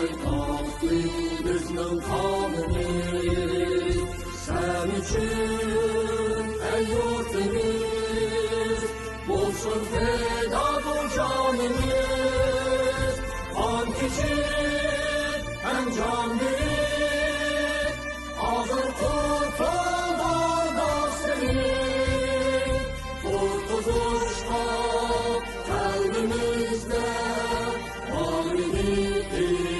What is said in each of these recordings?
Paytaxtı bizning qonimiz, sen uchun ey yurtimiz, bo'lsin fidodur jonimiz. Qon kechib ham jon berib, hozir qurtuldi do'stlik. Qurtulishqa qalbimizda bor edi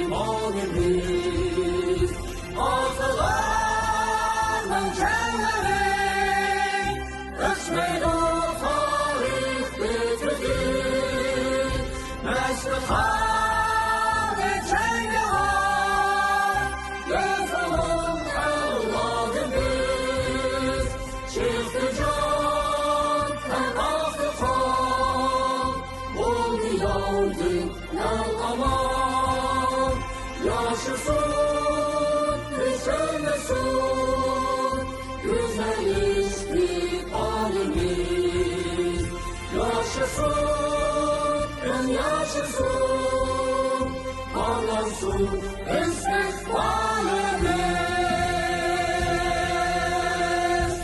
imonimiz. Atalarning janlari o'chmaydi tarix bitirdi. Nasli qani jangovar yazalım avlodimiz. Chiqdi jon ham oqdi qon, bo'ldi yoldi yal aman. Yaşasın, yaşasın, güzel istikbalimiz. Yaşasın, yaşasın, parlansın istikbalimiz.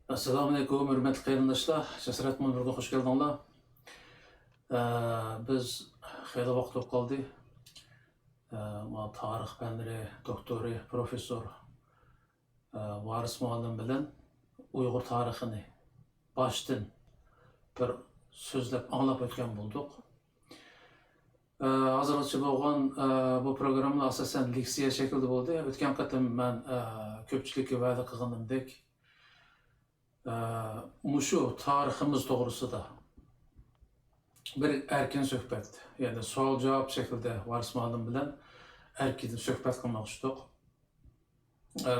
Assalamu alaikum, hürmetli qarindoshlar. Jasorat Munirga hoş geldinglar. Biz xeyli vaqt o'tib qoldi. Tarix fanlari doktori, professor Varis muallim bilan Uyg'ur tarixini boshdan bir so'zlab anglab o'tgan bo'ldik. Hozircha bo'lgan bu programma asosan leksiya shaklida bo'ldi. O'tgan qatim men ko'pchilikka va'da qilganimdek mushu tariximiz to'g'risida bir erkin suhbat, yani savol javob şeklinde Varis muallim bilan erkin suhbat qilmoqchidik.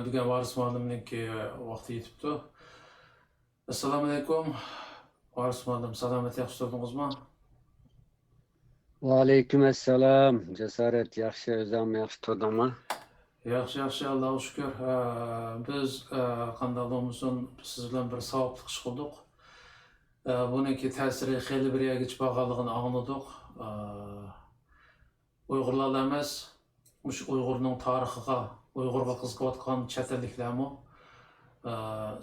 Bugun Varis muallimniki vaqti yetibdi. Assalomu alaykum. Varis muallim, salomat, yaxshi turdingizmi? Va alaykum assalom. Jasorat, yaxshi, o'zim yaxshi turdimmi? Yaxshi, Allohga shukr. Biz qanday bo'lmasin siz bilan bir savobli ish qildik. Buniki ta'siri xeyli bir yerga chiqmaganligini angladik. Uyg'urlar emas, mush Uyg'urning tarixiga, Uyg'urga qiziqayotgan chet elliklarmi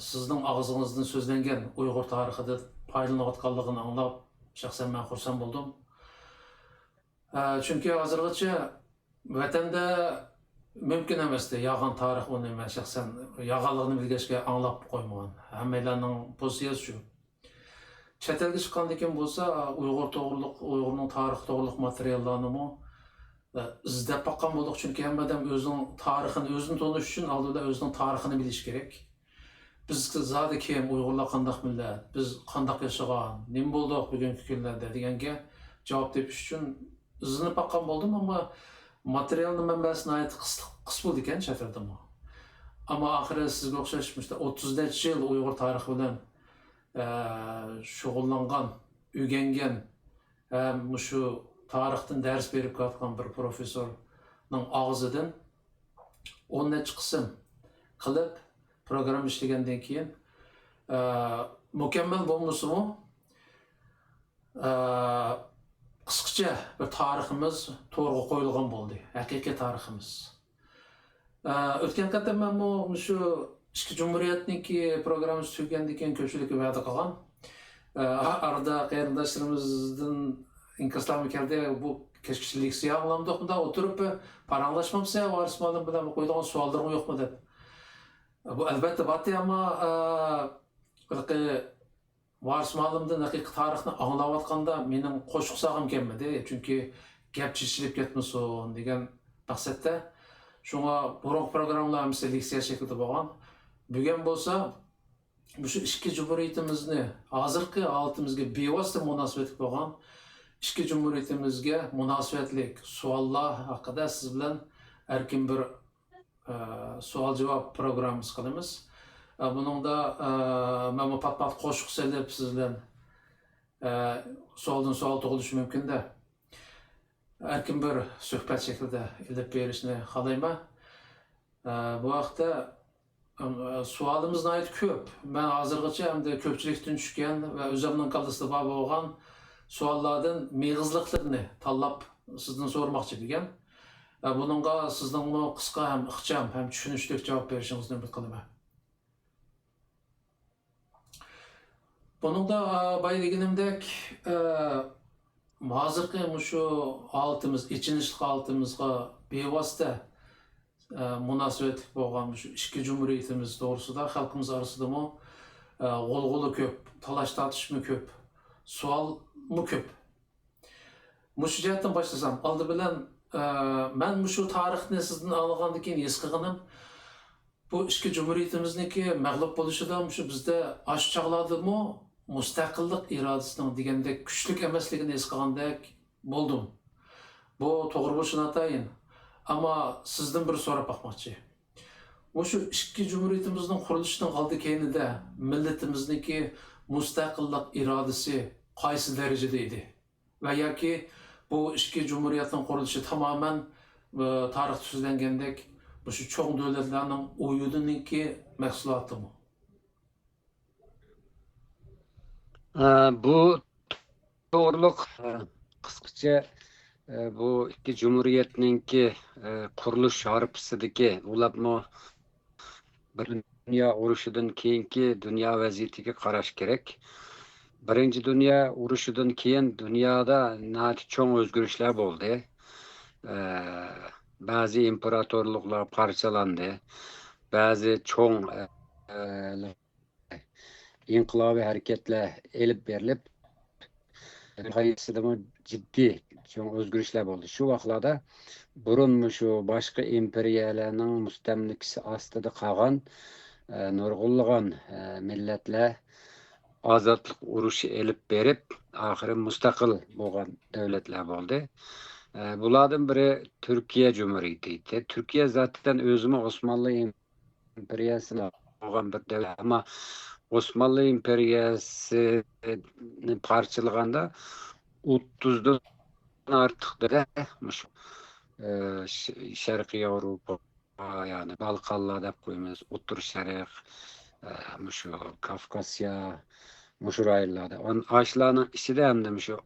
sizning og'zingizdan so'zlangan Uyg'ur tarixida foydalanayotganligini anglab, shaxsan men xursand bo'ldim. Chunki hozirgacha vatanda mumkin emasdi yolg'on tarix uni men shaxsan yolg'onligini bilgachga anglab qo'ymagan. Hammalarning pozitsiyasi shu. Chet elga chiqqandan keyin bo'lsa, Uyg'ur to'g'riliq, Uyg'urning tarixi to'g'riliq materiallarini izlab boqqan bo'ldik, chunki hamma odam o'zining tarixini o'zini tonish uchun oldida o'zining tarixini bilish kerak. Biz zodi kim, Uyg'urlar qanday millat, biz qanday yashagan, nima bo'ldik bugungi kunlarda deganga javob tepish uchun izlanib boqqan bo'ldim, ammo materialning manbasini aytib qis bo'ldi ekan chet elda. Ammo oxiri sizga o'xshash 30 yil Uyg'ur tarixi bilan shug'ullangan, o'rgangan, shu tarixdan dars berib ketgan bir professorning og'zidan 10 qism qilib program ishlagandan keyin mukammal bo'lmasa-mu qisqacha bir tariximiz to'g'ri qo'yilgan bo'ldi, haqiqiy tariximiz. O'tgan qatam men shu Ikki Cumhuriyet'ninki programımız tükendiği keyin ko'pchilikka va'da qilgan. Arada qarindoshlarımızdan inkaslarmi keldi, bu kechki leksiya anglamdik, bunda o'tirib paranglashmamsa, Varis muallim bilan qo'yadigan savollarım yo'qmi deb. Bu albatta bor, ammo Varis muallimdan haqiqiy tarixni anglayotganda mening qo'shiq sog'im kelmadi, chunki gap chishilib ketmasin degan maqsadda. Shunga burun programmalarimiz leksiya shaklida bo'lgan. Bugun bo'lsa, shu ikki jumhuriyatimizni hozirgi holatimizga bevosita munosabatli bo'lgan ikki jumhuriyatimizga munosabatlik savollar haqida siz bilan erkin bir savol-javob programmamiz qilamiz. Buningda men pat-pat qo'shiq selib siz bilan savoldan savol tug'ilishi mumkin-da. Erkin bir suhbat shaklida ilib berishni xohlayman. Bu vaqtda savolimiz nihoyat ko'p. Men hozirgacha hamda ko'pchilikdan tushgan va o'zimning qalbimda bor bo'lgan savollardan meg'izliqlarni tanlab sizden sormakçı degan. Bununla sizden kısa hem ixcham hem tushunishli cevap berishingizden umid qilaman. Buningda bay deganimdek hozirgi shu holatimiz, ichinishli holatimizga bevosita munosabatli bo'lgan shu ikki jumhuriyatimiz to'g'risida xalqimiz orasidami g'ulg'uli ko'p, talash tortishmi ko'p, savolmi ko'p. Mushu jihatdan boshlasam, oldi bilan men shu tarixni sizdan olgandan keyin his qilganim, bu ikki jumhuriyatimizniki mag'lub bo'lishida shu bizda ash chog'lardimi mustaqillik irodasining degandek kuchlik emasligini his qilgandek bo'ldim. Bu to'g'ri bo'lishini atayin. Ama sizden bir so'rab bakmoqchi. Shu ikki jumhuriyatimizning qurilishidan oldi keyinida millatimizniki mustaqillik irodasi qaysi darajada edi? Va yoki bu ikki jumhuriyatning qurilishi tamoman tarix tuzilgandek shu cho'ng davlatlarning o'yidiniki mahsulotimi? Bu to'g'riliq qisqacha bu ikki jumhuriyatninki qurilish harpisidagi ulabmo bir dunyo urushidan keyingi dunyo vaziyatiga qarash kerak. Birinchi dunyo urushidan keyin dunyoda cho'ng o'zgarishlar bo'ldi. Ba'zi imperatorliklar parchalandi. Ba'zi cho'ng inqilobiy harakatlar elib berilib, hayotida ciddi cho'ng o'zgarishlar bo'ldi. Shu vaqtlarda burun shu boshqa imperiyalarning mustamlikasi ostida qolgan nurg'unlagan millatlar ozodlik urushi elib berib, oxiri mustaqil bo'lgan davlatlar bo'ldi. Bulardan biri Turkiya Cumhuriyeti edi. Turkiya zaten o'zimi Osmanlı imperiyasini bo'lgan bir davlat, ama Osmanlı imperiyasini parçalaganda 30'dan artıq da Şarkı Avrupa, yani Balkanlar deb qo'yamiz, O'rta Sharq, shu Kafkasya, shu rayonlarda. Ashlarning ichida ham shu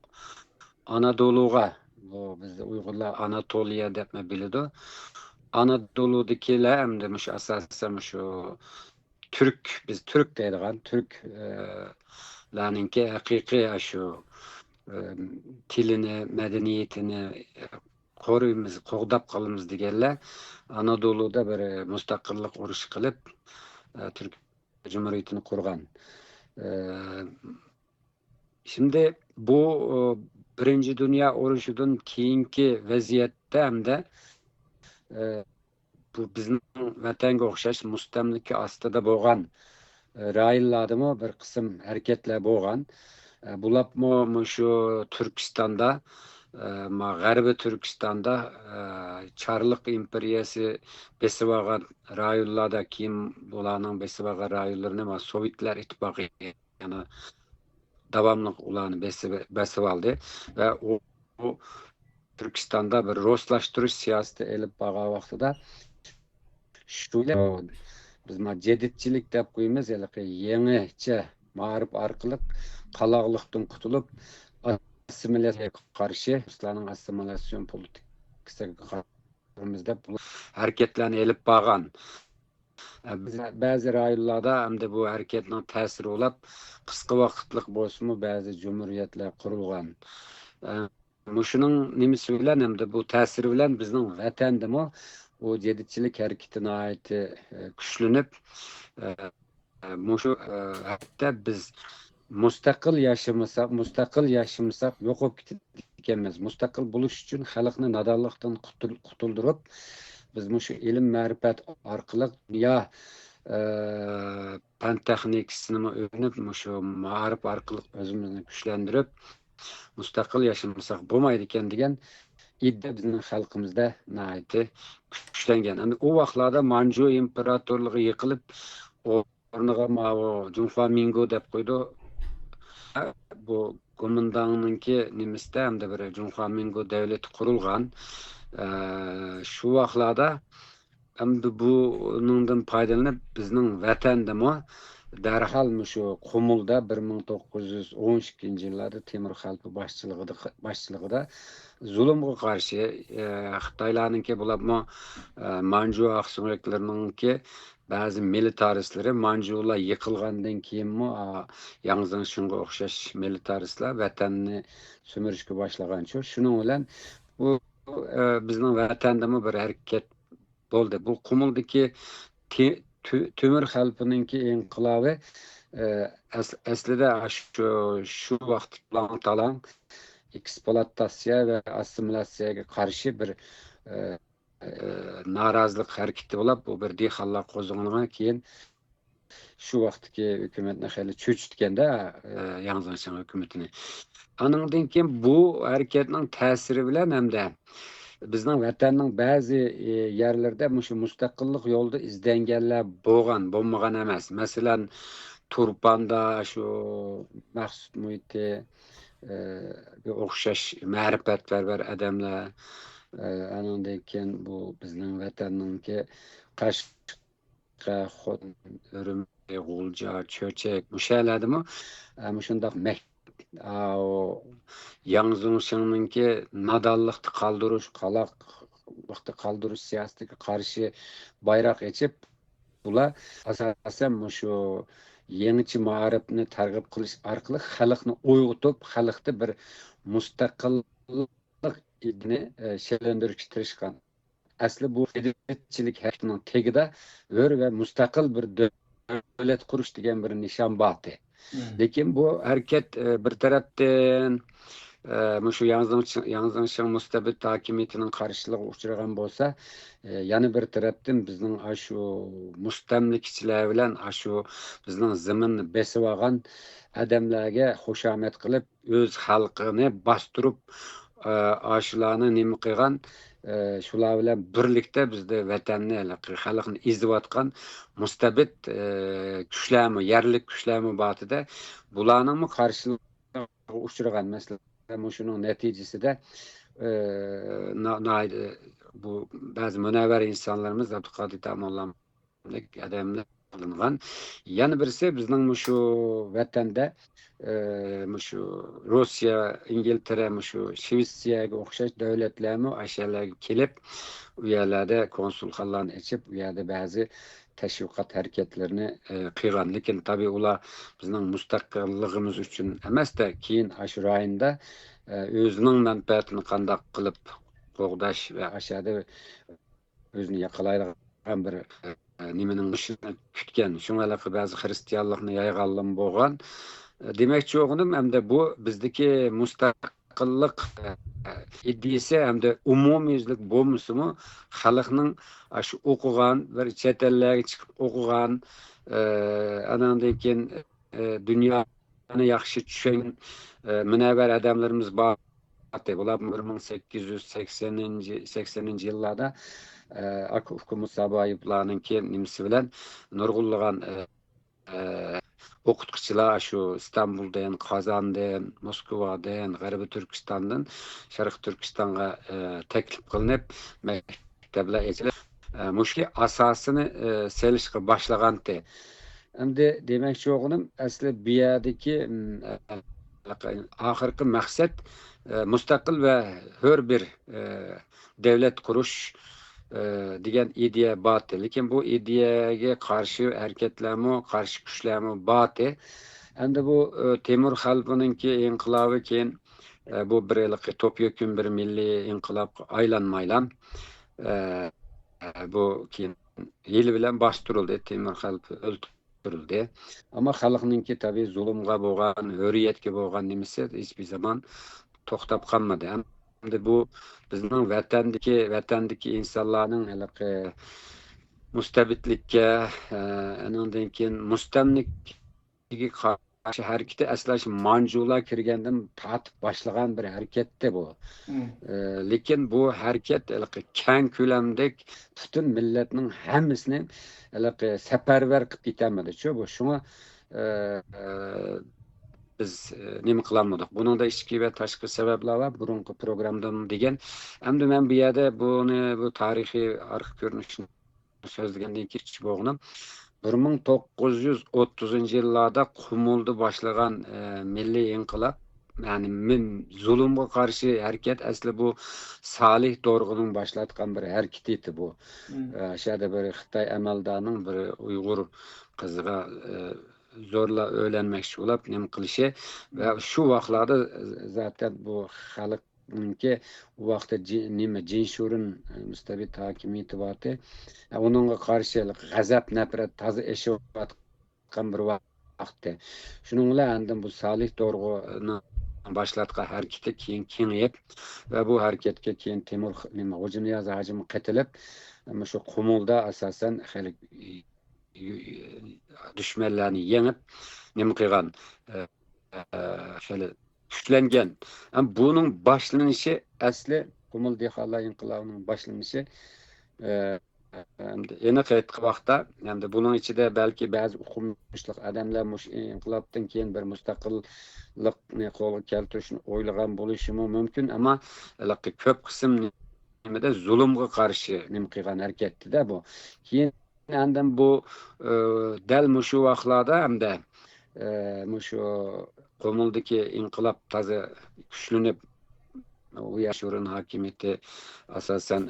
Anadolu'ga, bu bizda Uyg'urlar Anatoliya deb biladi. Anadolu'dagilar ham shu asosan shu Türk, biz Türk deydigan Türklarninki haqiqiy shu tilini, medeniyetini koruyumuz, qo'g'dab qolamiz deganlar Anadolu'da bir mustaqillik urushi qilib Türk Cumhuriyetini qurgan. Şimdi bu Birinci Dünya urushidan keyingi vaziyatda hamda bu bizning vatanga o'xshash mustamlika ostida bo'lgan rayonlardami bir qism harakatlar bo'lgan. Bular shu Turkistonda, G'arbiy Turkistonda Çarlık imperiyasi besib olgan rayonlarda, keyin bularning besib olgan rayonlarini Sovetlar ittifoqi, yani davomli ularni besib oldi va u Turkistonda bir rostlashtirish siyosati elib borgan vaqtida shu biz jedidchilik deb qo'yamiz, yangicha ma'rif orqali qalaqlikdan qutulib assimilyatsiyaga qarshi, ruslarning assimilyatsion politikasiga qaramizda bu harakatlarni elib borgan. Ba'zi rayonlarda hamda bu harakatning ta'siri olib, qisqa vaqtlik bo'lsa-mu ba'zi jumhuriyatlar qurilgan. Shuning nimasi bilan hamda bu ta'siri bilan bizning vatandami o jedidchilik harakatini oiti kuchlanib, shu hatta biz mustaqil yashamasak yo'qolib ketamiz. Mustaqil bo'lish uchun xalqni nodonlikdan qutuldirib, biz shu ilm ma'rifat orqali dunyo fan texnikasini o'rganib, shu ma'rif orqali o'zimizni kuchlantirib, mustaqil yashamasak bo'lmaydi ekan degan iddia bizning xalqimizda nihoyatda kuchlangan. U vaqtlarda Manchu imperatorligi yiqilib, o'rniga Junflamingo deb qo'ydi. Bu Kuomintangninki nimasida hamda bir Junflamingo davlati qurilgan. Shu vaqtlarda hamda buningdan foydalanib bizning vatandami Derhal şu Qumulda 1912 yıllarda Temur Xalqı başçılığıda zulümge karşı Xitaylarınki bulapma Manju Aksunyaklarınki bazı militaristleri Manjular yıkılgandan keyin mi Yangzın şunga okşaş militaristler vatanni sömürüşke başlagan şu. Şunun bilen bu bizning vatandami bir hareket bo'ldi. Bu Qumuldagi Temur xalqininki inqilobi aslida shu vaqt bilan talang eksploatatsiya va assimilyatsiyaga qarshi bir norozilik harakati bo'lib, bu bir dehqonlar qo'zg'olganidan keyin shu vaqtdagi hukumatni hali cho'chitganda Yangizinshan hukumatini. Anandan keyin bu harakatning ta'siri bilan hamda bizning vatanning ba'zi yerlarda shu mustaqillik yo'lida izlanganlar bo'lmagan emas. Masalan, Turpanda shu Maqsud Muhiti o'xshash ma'rifatparvar odamlar, anandan keyin bu bizning vatanninki Qashqa, Urumchi, G'ulja, Cho'chak, mushaladimi? Shundoq Yangizinshanninki nadonlikni qaldirish siyosatiga qarshi bayroq echib, bular asosan shu yangicha ma'rifni targ'ib qilish orqali xalqni uyg'otib, xalqda bir mustaqillik idini shakllantirishga tirishgan. Asli bu federatchilik harakatining tagida va mustaqil bir davlat qurish degan bir nishon bor. Lekin bu hareket bir tarafdan shu Yangizinshan mustabid hokimiyatining qarshiligiga uchragan bo'lsa, yana bir tarafdan bizning shu mustamlikchilar bilan shu bizning zaminni besib olgan odamlarga xushomad qilib, o'z xalqini bostirib, shularni nima qilgan, shular bilan birlikda bizda vatanni, xalqni ezayotgan mustabid kuchlarmi, yerlik kuchlarmi batida bularning qarshiligiga uchragan. Masalan, şunun neticesinde bu bazı münevver insanlarımız Abdülkadir Tamoğlu'nun adamlar alıngan. Yani birisi bizning şu vatanda şu Rusya, İngiltere, şu Şvetsiyaga o'xshash davlatlarmi aşağılarga kelib, u yerlarda konsulxonalarni ochib, u yerda ba'zi tashviqot harakatlarini qilgan. Lekin tabii ular bizning mustaqilligimiz uchun emasda, keyin shu rayonda o'zining manfaatini qanday qilib qo'g'dash va aşağıda o'zini yaqalaydigan bir nimaning ishini kutgan. Shunga ba'zi xristianlikni yayganlik bo'lgan. Demakchi o'g'lim, hamda bu bizdagi mustaqillik iddiasi hamda umumyuzlik bo'lmasimi, xalqning shu o'qigan, bir chet ellarga chiqib o'qigan, anandan keyin dunyoni yaxshi tushungan munavvar odamlarimiz bor. Bular 1880 yillarda hukumat saboyiblarninki nimasi bilan nurg'unlagan o'qituvchilar shu İstanbuldan, Qozondan, Moskvadan, G'arbiy Turkistondan Sharq Turkistonga taklif qilinib, maktablar ochilib, mushki asosini selishga boshlagandi. Endi demakchi o'g'lim, asli bu yerdagi oxirgi maqsad mustaqil va hur bir davlat qurish degan ideya bor. Lekin bu ideyaga qarshi harakatlarmi, qarshi kuchlarmi bor. Endi bu Temur xalqininki inqilobi keyin bu bir to'pyekun bir milliy inqilobga aylanmaylan bu keyin yil bilan bostirildi, Temur xalqi o'ldirildi. Ama xalqninki tabii zulmga bo'lgan, hurriyatga bo'lgan nimasi hech bir zaman to'xtab qolmadi. Endi bu bizning vatandagi insonlarning mustabidlikka, andan keyin mustamlikka qarshi harakati aslida shu Manjular kirgandan tortib boshlagan bir harakatda bu. Lekin bu harakat keng ko'lamdek butun millatning hammasini safarbar qilib ketolmadi. Bu shunga biz nima qilamidik? Buning da ichki va tashqi sabablar var. Burungi programdan degan. Endi men bu yerda bu tarixiy arxiv ko'rinishini so'zlagandan keyin bo'g'nim. 1930-yillarda Qumulda başlagan milliy inqilab, yani zulümge karşı hareket asli bu Salih Dorg'uning başlatgan bir hareket edi bu. Aşağıda bir Xitoy amaldarının bir Uyg'ur qiziga zorla öğlenmekçi olup nima qilishi ve şu vaqtlarda zaten bu xalqninki u vaqtda nima Jinshurun mustabid hokimiyati bordi. Onunga qarshi g'azab nafrat toza eshayotgan bir vaqtda. Shuning bilan endi bu Salih Dorg'uni başlatgan hareketi keyin kengayib ve bu hareketga keyin Temur Xo'ja Niyoz hojim qatilib, shu Qumulda asosan hali düşmanlarni yengib nima qilgan, şöyle kuchlangan. Bunun başlanışı asli Qumul dehqonlar inqilobining başlanışı aniq aytgan vaqtda, endi bunun ichida balki ba'zi o'qimishli odamlar mush inqilobdan keyin bir mustaqillikni qo'lga keltirishni o'ylagan bo'lishi mumkin, ammo ko'p qism nimada zulmga qarshi nima qilgan harakatda bu. Keyin endi bu dal mushu vaqtlarda hamda mushu Qumuldagi inqilob toza kuchlanib, u Yashurun hokimiyati asosan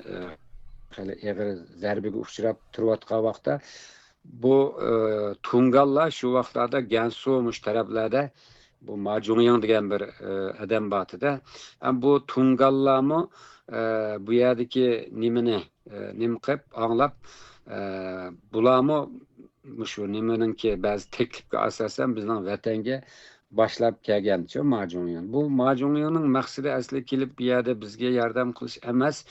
ağır zarbega uchrab turayotgan vaqtda bu Tungallar şu vaqtlarda Gansu taraflarda bu Majungyang degan bir odam batida. Bu Tungallarmi bu yerdagi nimani nima qilib anglab bularmi shu nimaninki ba'zi taklifga asosan bizning vatanga başlab kelgancha Majungyang. Bu Majungyangning maqsadi asli kelib bu yerda bizga yordam qilish emas.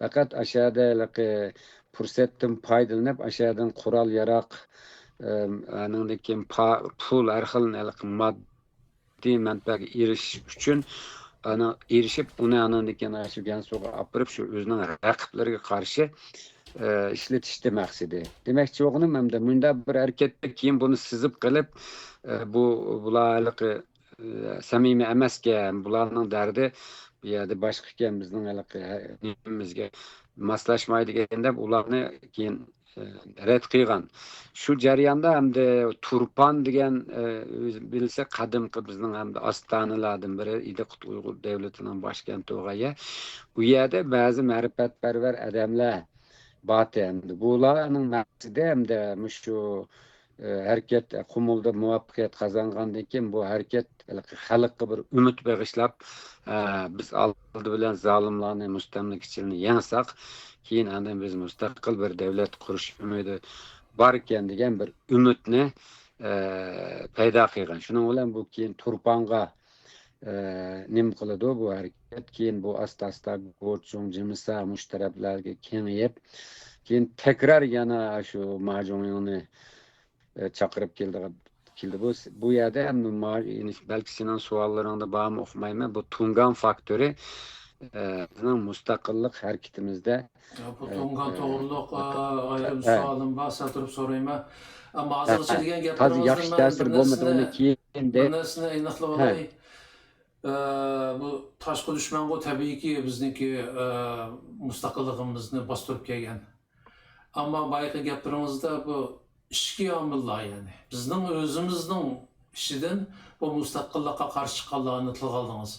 Fakat aşağıdaki fursatdan foydalanib, aşağıdan kural yarak, anındaki pul arxil maddi manfaatga erishish uchun erishib, uni anındaki shu Gansuga olib shu o'zining raqiblariga qarshi ishlatishdi maqsadi. Demakchi o'g'lim, hamda bunda bir harakatda keyin buni sizib qilib, bularni samimiy emaskan, bularning dardi bu yerda boshqa ekan, bizning nimamizga moslashmaydi deb ularni keyin rad qilgan. Shu jarayonda hamda Turpan degan bilsa qadimgi bizning hamda ostanalardan biri edi, Uyg'ur davlatining boshkenti o'g'aya. U yerda ba'zi ma'rifatparvar odamlar bor endi. Bularning maqsadi hamda shu hareket Qumulda muvaffaqiyat qozongandan keyin bu hareket xalqqa bir umid bag'ishlab, biz oldi bilan zolimlarni, mustamlikachilarni yengsak, keyin andan biz mustaqil bir davlat qurish umidi bor ekan degan bir umidni paydo qilgan. Shuning bilan bu keyin Turpanga nima qiladi bu harakat, keyin bu asta-asta Go'chung, Jimisa mushtarablarga kengayib, keyin tekrar yana shu Majungyangni chaqirib keldi. Bu yerda ham balki sening savollaringda bormi o'qimayman, bu Tungan faktori bizning mustaqillik harakatimizda bu Tungan to'g'riliq ayrı bir savolim bor, turib so'rayman. Ammo hozircha degan gaplarimizdan yaxshi ta'sir bo'lmadi, uni keyin bir narsani aniqlab olay. Bu tashqi dushmanga tabiiyki bizniki mustaqilligimizni bostirib kelgan. Ammo boyagi gaplarimizda bu ichki omillar, yani bizning o'zimizning ishidan bu mustaqillikqa qarshi chiqqanlarni tilga oldingiz.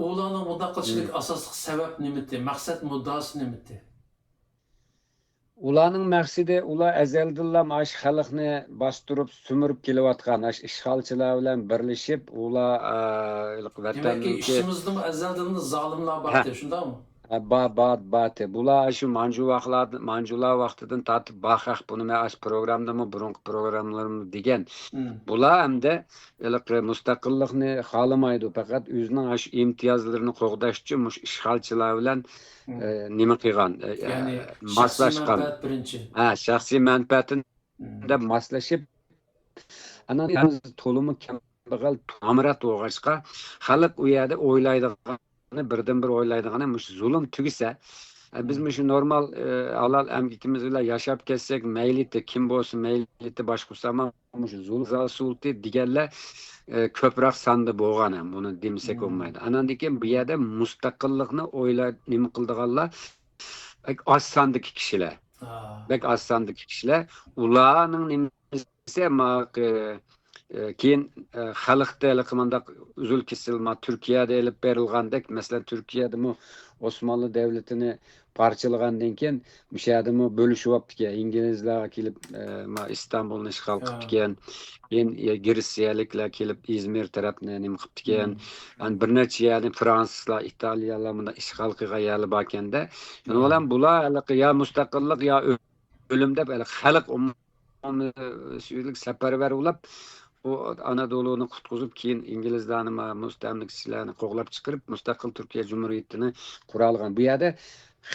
Ularning bunday qilishilik asosli sabab nimati, maqsad muddasi nimati? Ularning maqsadi, ular azaldan ash xalqni bostirib, sumirib kelayotgan ash ishg'olchilar bilan birlashib, ular demakki ishimizning azaldan zolimlar bor, shundaymi? Batı. Bular şu Manjular vaqtidan tatib baxaq bunu men aş programdamı, burunqi programlarımda degen. Bular hamda mustaqillikni xolamaydi, faqat o'zining aş imtiyozlarini qo'g'dash uchun mush ishg'olchilar bilan nima qilgan? Ya'ni moslashgan. Shaxsiy manfaatini moslashib, ana to'limi kambag'al tomirat o'g'ashqa xalq u yerda o'ylaydigan birden bir oylaydıqana zulüm tügise, biz şu normal halal emgitimiz bilan yaşap kessek, meyliti kim bolsun, meyliti başkusa ama zulüm zasulti digerler köprak sandı boğan, bunu demsek olmaydı. Anandaki bu yerde mustaqillikni o'ylab nima qildiganlar az sandık kişiler. Bek az sandık kişiler. Ulanın nimesi ama keyin xalqda iliqmandaq uzul kesilma Türkiye'de elip berilgandek mesela Türkiye'de mi Osmanlı devletini parçalagandan keyin müşahidimi bölüşüp yaptık. İngilizler kelip İstanbul'ni işgal qilib keyin Girsiyaliklar kelip İzmir tarafına nim qilib yani bir neçe yani Fransızlar, İtalyalar bunda işgal qilgan yerli bakende. Yani olan bular ya mustaqillik ya ölümde böyle xalq umumiylik seferber olap o Anadolu'nu kutkuzup keyin İngilizlerini mustamlikçilerini qo'g'lab chiqarib mustaqil Türkiye Cumhuriyeti'ni qura olgan. Bu yerda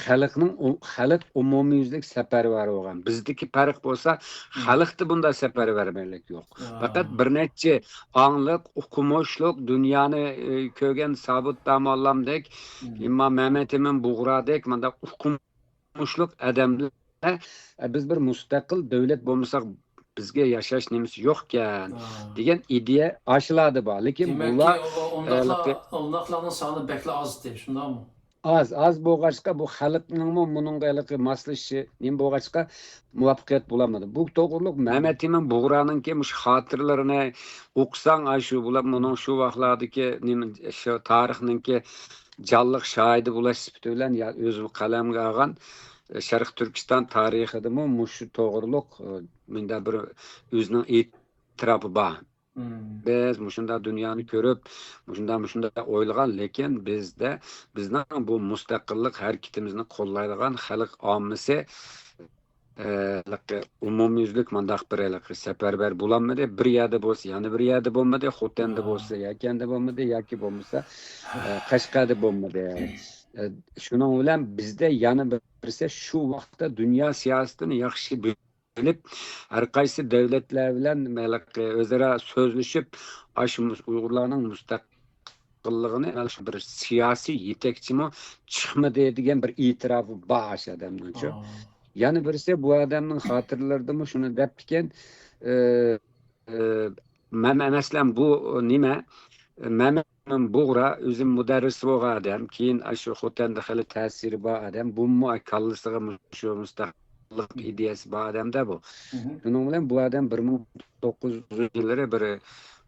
xalq umumiylik seferber olgan. Bizdeki farq bo'lsa, xalqda bunda seferberlik yo'q. Faqat bir necha angliq, o'qimishlik, dunyoni ko'rgan Sabit Damallamdek, İmam Mehmet Emin Buğradek, manda o'qimishlik odamlar biz bir mustaqil davlat bo'lmasak bizga yashash nemisi yo'qkan degan ideya aşıladı bu. Lekin bular ondaqlarning soni bekla oz deb, shundaymi? az bo'lg'achqa bu xalqning buningga moslashishi nim bo'lg'achqa muvaffaqiyat bo'lolmadi. Bu to'g'riliq Mehmet Emin Buğra'ningki mush xotiralarini o'qisang shu bular buning shu vaqtlardagi shu tarixninki jonliq shohidi bo'lish sifati bilan o'zi qalamga olgan Şərq Türkistan tarixida mushu to'g'riliq menda bir o'zining e'tirofi bor. Biz mushunda dunyoni ko'rib, mushunda o'ylagan, lekin bizning bu mustaqillik harakatimizni qo'llaydigan xalq ommasi umumyuzlik mandaq bir seferber bulanmadı. Bir yerda bo'lsa, yana bir yerda bo'lmadi, Xotanda bo'lsa, Yakanda bo'lmadi, yoki bo'lmasa Qashqarda bo'lmadi. Şunun bilan bizde yana birisi şu vaqtda dünya siyasetini yaxshi bilib, har qaysi davlatlar bilan o'zaro so'zlashib, shu Uyg'urlarning mustaqilligini bir siyosiy yetakchimi chiqmadi degan bir e'tirofi bor odamning. Yana birisi bu odamning xotirlarida shuni deb ekan, masalan bu nima? Buğra özüm müderris bo'lgan adam, keyin shu Xotanda hali ta'siri bor adam, bu kallasiga shu mustaqillik ideyasi bor odamda bu. Shuning bilan bu odam 1900-yillari bir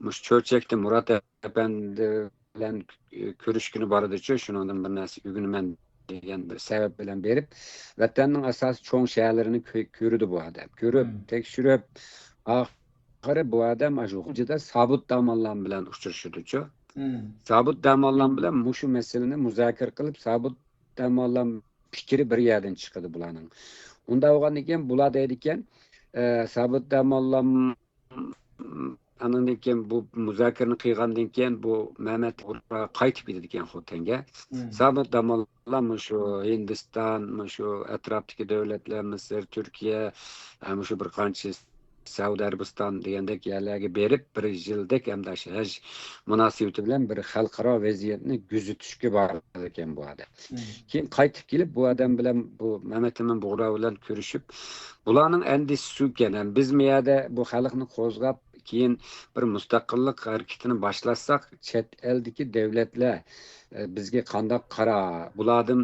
mush cho'chakda Murat Apandi bilan ko'rishgani bor edi-chi, shundan bir narsa o'rganaman degan bir sabab bilan berib, vatanning asosiy cho'ng shaharlarini ko'rdi bu odam. Ko'rib, tekshirib, oxiri bu odam Ajug'ida Sabit Damallam bilan uchrashdi-chi. Sabit Damallam bilan mushu masalani muzokara qilib, Sabit Damallam fikri bir yerdan chiqadi bularning. Unda bo'lgandan keyin bular deydi ekan, Sabit Damallam andan keyin bu muzokarani qilgandan keyin bu Mehmet qaytib ketdi ekan Xotanga. Sabit Damallam shu Hindiston, shu atrofdagi davlatlar, Misr, Turkiya, shu bir qancha Saudiya Arabiston degandek yerlarga berib, bir yildek hamda haj munosabati bilan bir xalqaro vaziyatni kuzatishga bordi ekan bu odam. Keyin qaytib kelib bu odam bilan bu Mehmet Emin Buğra bilan ko'rishib, bularning andisi ekan, biz bu yerda bu xalqni qo'zg'ab keyin bir mustaqillik harakatini boshlasak, chet eldagi davlatlar bizga qanday qara, bulardan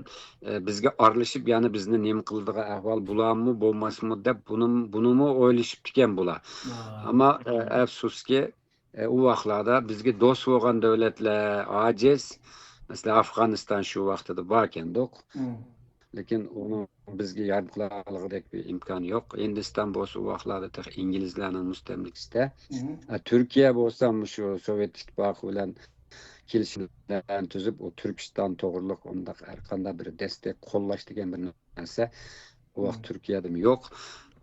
bizga aralashib, yana bizni nima qildigan ahvol bularmi bo'lmasmi deb buni o'ylashib ekan bular. Ammo afsuski u vaqtlarda bizga do'st bo'lgan davlatlar ojiz, masalan Afg'oniston shu vaqtida bor ekan-doq. Lekin uni bizga yardım qiladigan bir imkon yo'q. Hindiston bo'lsa u vaqtlarda inglizlarning mustamlikasida. Turkiya bo'lsa shu Sovet ittifoqi bilan kelishimlardan tuzib, o Turkiston to'g'riliq undaq har qanday bir destek qo'llash degan bir narsa u vaqt Turkiyada yo'q.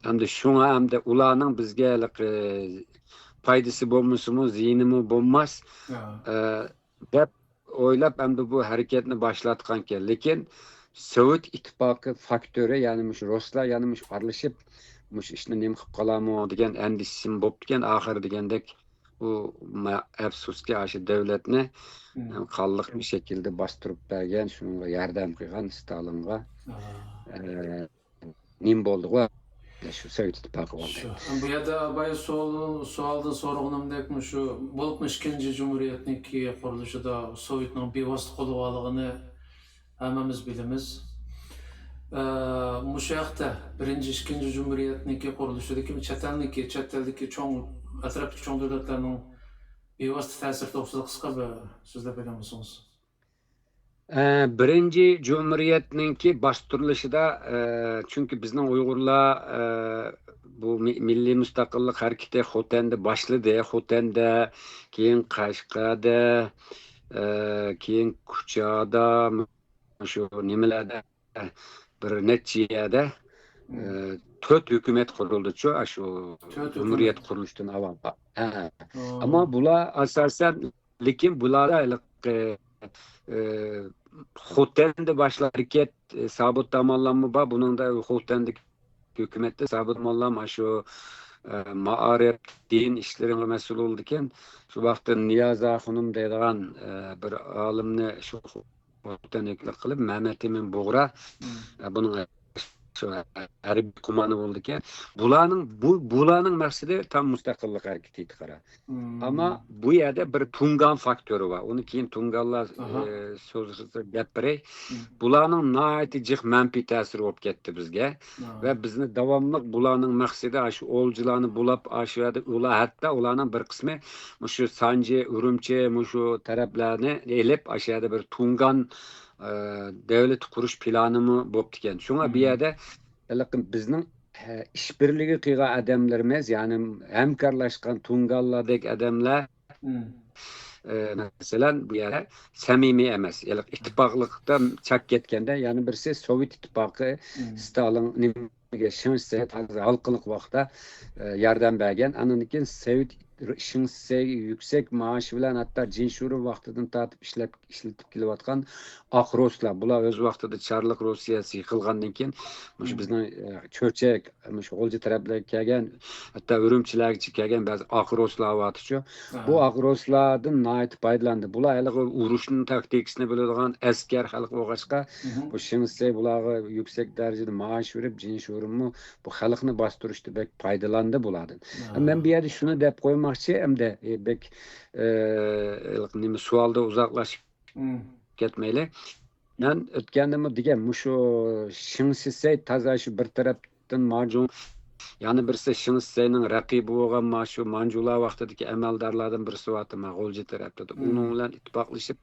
Hamda shunga hamda ularning bizga foydasi bo'lmasmi, ziyinimi bo'lmas deb o'ylab hamda bu harakatni boshlatgan ekan. Lekin Sovet ittifoqi faktori, ya'ni shu Ruslar yana aralashib, ishni nima qilib qolamo degan andishim bo'lib ekan, oxir degandek u afsuski shu davlatni qonliq bir shaklda bostirib bergan, shunga yordam qilgan Stalinga nim bo'ldi shu Sovet ittifoqi bo'ldi. Bu yerda abay savolda so'rag'animdek shu bo'lib 2-chi Cumhuriyetniki qurilishida Sovetning bevosita qo'llanganligini hammamiz bilamiz. Muşu yoqda birinchi, ikkinchi Cumhuriyetniki qurilishidagi chet eldagi cho'ng atrofdagi cho'ng davlatlarning bevosita ta'sir to'g'risida qisqa bir so'zlab bergan bo'lsangiz. Birinci Cumhuriyetninki bastırılışıda çünkü bizden Uygurlar bu milli müstakillik hareketi Xoten'de başladı. Xoten'de, keyin Qashqada, keyin Kuchada, şu nimelerde bir neçiyede to'rt hükümet kuruldu şu Cumhuriyet kuruluştan avval. Ama bular asasen lekin bularda Xoten'de başlar hareket sabit zamanlanma var. Bunun da Xoten'deki hükümette sabit zamanlanma şu maarif din işlerine mesul oldukken şu vakti Niyaz Axunum deydigan bir alimni şu Xoten'likle kılıp Mehmet Emin Boğra bunun şu harbiy kumanı oldukken bularning maksidi tam mustaqillik hareketi qara. Ama bu yerde bir Tungan faktörü var. Onu keyin Tunganlar sözü gapirey. Bularning nihoyatda jiq manfiy ta'siri bo'lib ketdi bizga va bizni davomli bularning maqsadi shu oljilarni bulab shu yerda ular hatto ularning bir qismi shu Sanji, Urumchi, shu taraflarni elib shu yerda bir Tungan devlet qurish planımı bo'lib ekan. Shunga bu yerda bizning işbirligi qilgan odamlarimiz, ya'ni hamkorlashgan Tunganlardek odamlar masalan bu yerda samimiy emas. Ya'ni ittifoqlikda chak ketganda, ya'ni birisi Sovet ittifoqi Stalin nimaga Shinsey halqılık vaqtda yordam bergan. Andan keyin Sovet Shinsey yüksek maaş bilan hatta Jinshuri vaqtidan tortib ishlatib kelayotgan Oq Ruslar. Bular o'z vaqtida Çarlık Rossiyasi yıqilgandan keyin bizning cho'chak, G'o'lji taraflarga kelgan, hatta Urumchilargacha kelgan ba'zi Oq Ruslar bor. Bu Oq Ruslardan nihoyat foydalandi. Bular hali urushning taktikasini biladigan askar xalq bo'lg'achqa bu Shinsey bularga yuksak darajada maosh berib, Jinshurimi bu xalqni bostirishda bek foydalandi bulardan. Men bu yerda shuni deb qo'ymoqchi, hamda bek nima savolda uzoqlashib ketmayli. Ben o'tgandimi degan shu Shinsey toza shu bir tarafdan majun, yani birisi Shinseyning raqibi bo'lgan shu Manjular vaqtidagi amaldorlardan birisi bo'lyapti, G'o'lji tarafda. Uning bilan ittifoqlashib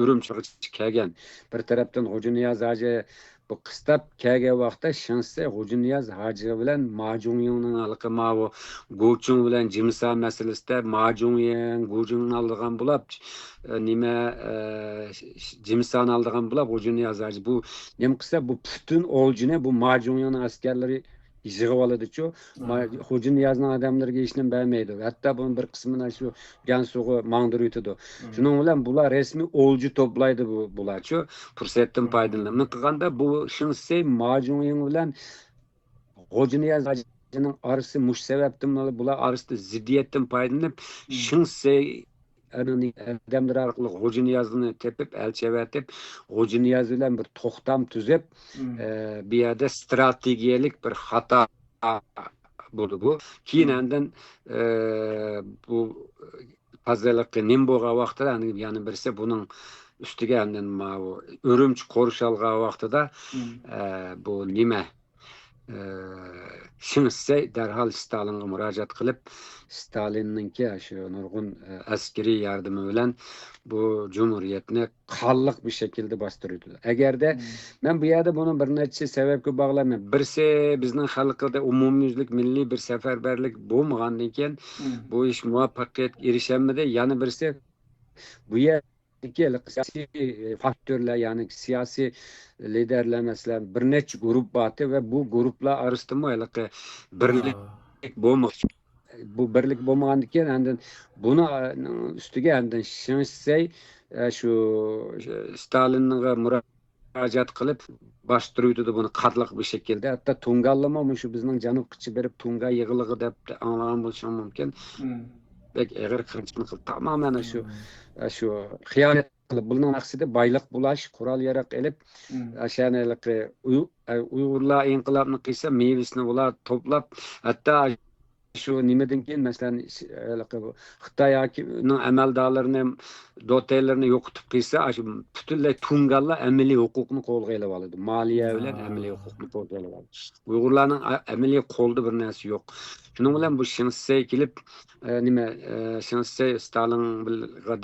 Urumchiga kelgan. Bir tarafdan Xo'ja Niyoz Hoji bu qistab kelgan vaqtda Shinsey Xo'ja Niyoz Hoji bilan Majunning alqama bu Go'chun bilan Jimsa masalasida Majunning Go'chunni aldigan bo'lib nima Jimsani aldigan bo'lib Xo'ja Niyoz Hoji bu nima qilsa bu butun oljini bu Majunning askarlari yig'ib oladi-ku. Xo'ja Niyozning odamlariga hech nima bermaydi. Hatto bunun bir qismini shu Gansuga mangdirib yutadi. Shuning bilan bular rasmiy olji to'playdi bular-ku. Fursatdan foydalanib qilganda bu Shinsey Majunning bilan Xo'ja Niyoz Hojining orasi mush sababdan bular orasida ziddiyatdan foydalanib Shinsey adamlar orqali Xo'ja Niyozni tepib, elchivatib, Xo'ja Niyoz bilan bir to'xtam tuzib, bu yerda strategiyalik bir xato bo'ldi bu. Keyin andan bu pazarlikqa nim bo'lgan vaqtida, ya'ni birisi buning ustiga andan Urumchi qo'rish olgan vaqtida bu nima Shinsey darhol Stalinga murojaat qilib, Stalinninki shu nurg'un askariy yordami bilan bu Cumhuriyetni qonliq bir shaklda bostirdi. Agarda men bu yerda buni bir necha sababga bog'layman. Birisi bizning xalqida umumyuzlik milliy bir safarbarlik bo'lmagandan keyin bu ish muvaffaqiyatga erishamadi. Yana birisi bu yer siyosiy faktörler, yani siyosiy liderler mesela bir necha grup batı ve bu gruplar arasında birlik bo'lmoqchi. Bu birlik bo'lmagandan keyin andin buni ustiga andin Shinsey shu Stalinga murojaat qilib bostiruvdi buni qatliq bir shaklda. Hatta Tunganlama shu bizning janubgacha berib Tunga yig'iligi deb anglagan bo'lishi mumkin. Bek eg'ir qirg'inchilik qilib tamamen shu xiyonat qilib buning maqsadi boylik bulash, qurol yarog' elib Uyg'urlar inqilobni qilsa mevasini ular to'plab, hatto şu nimeden keyin mesela Xitoy hokimining amaldorlarini dotaylarni yo'qotib qo'ysa butunlay tungallar amaliy huquqni qo'lga ilib oladi, moliya bilan amaliy huquqni qo'lga ilib oladi. Uyg'urlarning amaliy qo'lda bir narsa yo'q. Shuning bilan bu Shinsey kelib nima Shinsey Stalin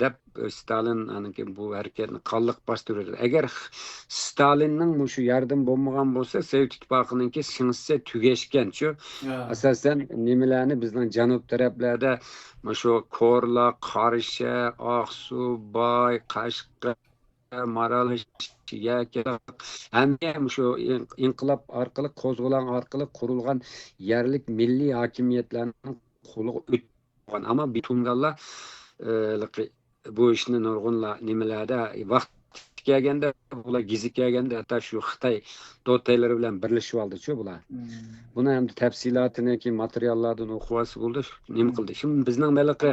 deb Stalin bu harakatni qonliq bostiradi. Agar Stalinning shu yardım bo'lmagan bo'lsa, Sovet ittifoqininki Shinsey tugashganchu. Asasen nimelerni bizden janub taraflarda şu Korla, Qarshi, Aqsu, Bay, Qashqa, Maralish, Yaka hem şu inqilab orqali qo'zg'olon orqali qurilgan yerlik milliy hokimiyatlarning qo'liga o'tgan, ammo bitungallar bu ishni nurg'unlar nimalarda vaqt kelganda bular gizi kelganda hatto shu Xitoy dotaylari bilan birlashib oldi-chu bular. Buni ham tafsilotini ki materiallardan o'qivasi bo'ldi, nima qildi. Şimdi bizning maliqi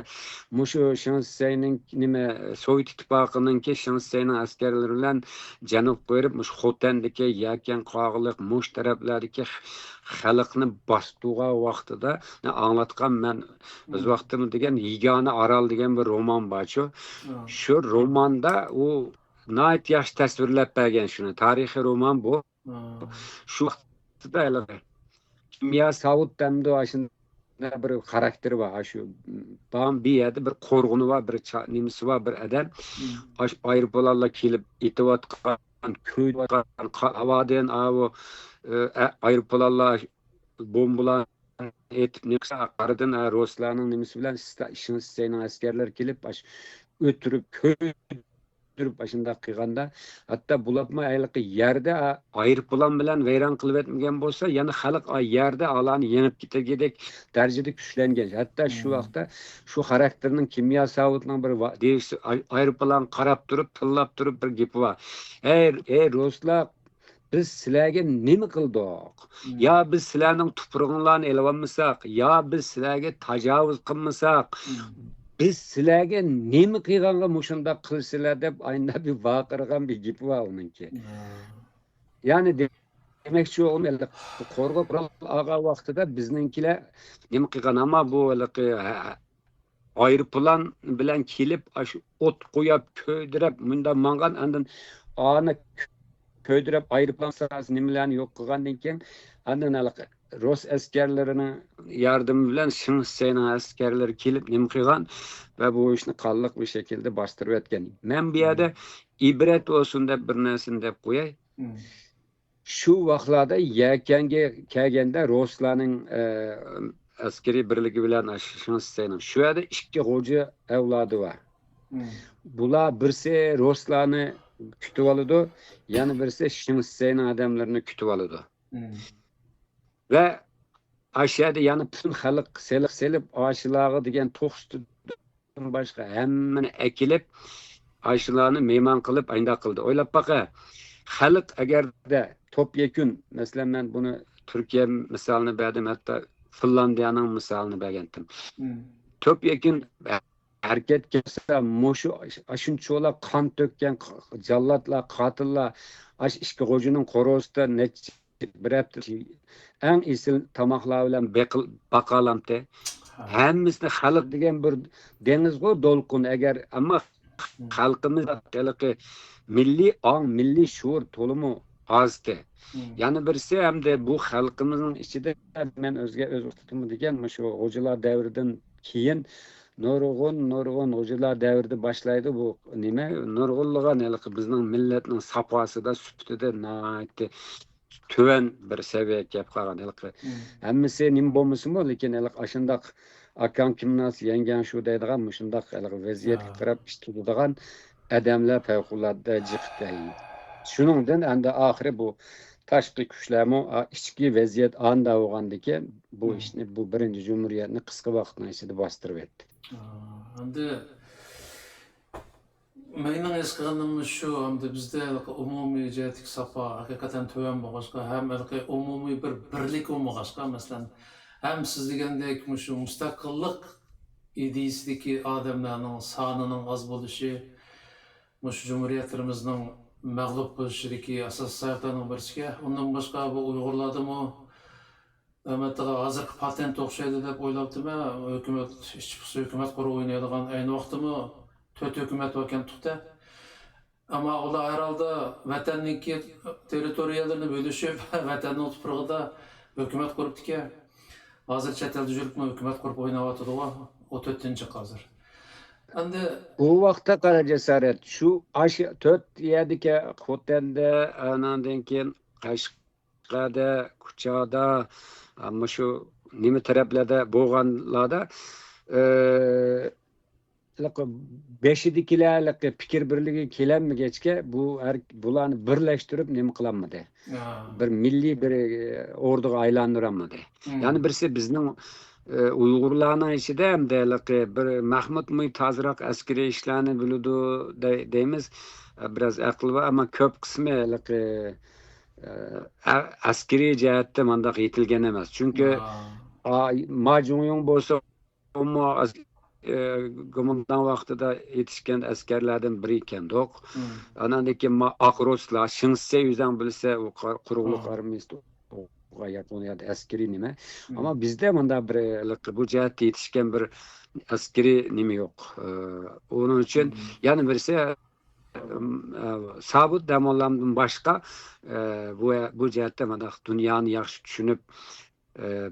mushu Shinseyning nima Sovet ittifoqininki Shinseyning askarlari bilan janub qo'yib mush Xotandagi Yakan qog'liq mush taraflardagi xalqni bostuga vaqtida anglatgan men o'z vaqtimda degan Yigona Aral degan bir roman bor-chu. Shu romanda u nayt yaxshi tasvirlab bergan shuni. Tarixiy roman bu. Shu vaqtda kimyo savut damdi ashunda bir xarakteri var. Shu bam bir yerda bir qo'rg'uni var, bir nimasi var, bir adam aeroplanlar kelib etayotgan, ko'yayotgan havodan aeroplanlar bombalar etib naqsa qaradan ruslarning nimasi bilan Shinseyning askarlar kelib o'tirib durib başında qilganda hatto bulapma ayliqi yerda aeroplan bilan vayron qilib etmagan bo'lsa, yana xalq yerda alani yengib ketagidek darajada kuchlangan. Hatto shu vaqtda shu xarakterning kimyo savutning bir aeroplan qarab turib, tillab turib bir gapi bor. Ey ruslar, biz sizlarga nima qildik? Ya biz sizlarning tuprog'inglarni elib olmasak, ya biz sizlarga tajovuz qilmasak, biz sizlarga nima qilganga mushunda qilsizlar deb ayna bir vaqirgan bir gapi bor uningki. Ya'ni demakchi o'g'lim qo'rg'ib olgan vaqtida bizninkilar nima qilgan, ammo bu aeroplan bilan kelib shu o't qo'yib ko'ydirib bundan mangan andan ana ko'ydirib aeroplan sahasini nimalarni yo'q qilgandan keyin andan Rus askerlerinin yardımı bilen Shinseyning askerleri kelib nima qilgan ve bu ishni qonliq bir şekilde bastırıp etgan. Men bu yerda ibret olsun deb bir narsani deb qo'yay. Shu vaqtlarda Yakanga kelganda Ruslarning askeriy birligi bilan Shinseyning shu yerda ikki xo'ja avlodi var. Bular birisi Ruslarni kutib oladi, yana birisi Shinseyning odamlarini kutib oladi. Ve aşağıda yani bütün halk selip aşılağı diyen toğustundan başka hemen ekilip aşılağını meyman kılıp aynı kıldı. Oylap baka halk eğer de topyekün mesela ben bunu Türkiye misalını verdim, hatta Finlandiya'nın misalını beğendim. Topyekün hareket kese moşu aşınçoğla kan tökken jallatlar, katillar işki hocunun korosta ne bir hafta en isil tamaklar bilan baqalamdi. Hammasini xalq degan bir dengiz go dolqun agar ammo xalqimiz qiliqi milliy ong, milliy shuur to'limi ozdi. Yani birisi hamda bu xalqimizning ichida men o'zga o'z tutumim degan shu ho'jalar davridan keyin nurg'un ho'jalar davrida boshlaydi bu nima nurg'unlig'an bizning millatning safosida, suhbatida naytdi töven bir seviye kelib qolgan ilqi. Hammasi nima bo'lmasinmi, lekin ashundaq akam kimnas yengan shu deydigan shundaq vaziyatga qarab ish tutadigan odamlar favqulodda jiqdi. Shuningdan endi oxiri bu tashqi kuchlarmi ichki vaziyat anda bo'lgandiki bu ishni bu birinchi jumuriyatni qisqa vaqtning ichida bostirib etdi. Endi mening esqanimiz shu, hamda bizda umumiy jihatlik safa haqiqatan töven bo'lg'achqa ham umumiy bir birlik bo'lmag'achqa, masalan, ham siz degandek shu mustaqillik ideyasidagi odamlarning sonining oz bo'lishi, shu jumhuriyatlarimizning mag'lub bo'lishidagi asosiy sabablarning birisiga, undan boshqa bu Uyg'urlardami Ömetiga hazırkı patent okşaydı dep oylaptım hökümet işçisi hökümet kurup oynaydigan ayni vaqtımı 4 hökümet vaken tukta. Ama ola herhalde vatanninki territoriyalarını bölüşüp vatanning tuprog'ida hökümet kurup dike. Hazır chet elda juribmi hökümet kurup oynawatydy o 4-nji hazır. Endi Bu vaqtda qara cesaret şu 4 yerdeki Xotende, anandan keyin Qashqada, Kuchada, ama şu nima taraflarda bo'lganlarda beshidikilar fikr birligi kelanmagachga bularni birlashtirib nima qilinmadi. Bir milliy bir orduga aylantirilmadi. Yani birisi bizning Uyg'urlarning ichida ham bir Mahmud Muhit azroq askariy ishlarni biladi deymiz. Biraz aql var ama ko'p qismi askariy jihatda mandaq yetilgan emas. Chunki Ma Jungyong bo'lsa, Gomundan vaqtida yetishgan askarlardan biri ekandoq. Andan keyin Aqroslar, Shinshe yuzdan bilsa, u quruqlik armiyasi Yaponiyada askariy nima. Ama bizda manda bir bu jihatda yetishgan bir askariy nima yo'q. Onun uchun yani birisi sabit damonlamdan boshqa bu jihatda mana dunyoni yaxshi tushunib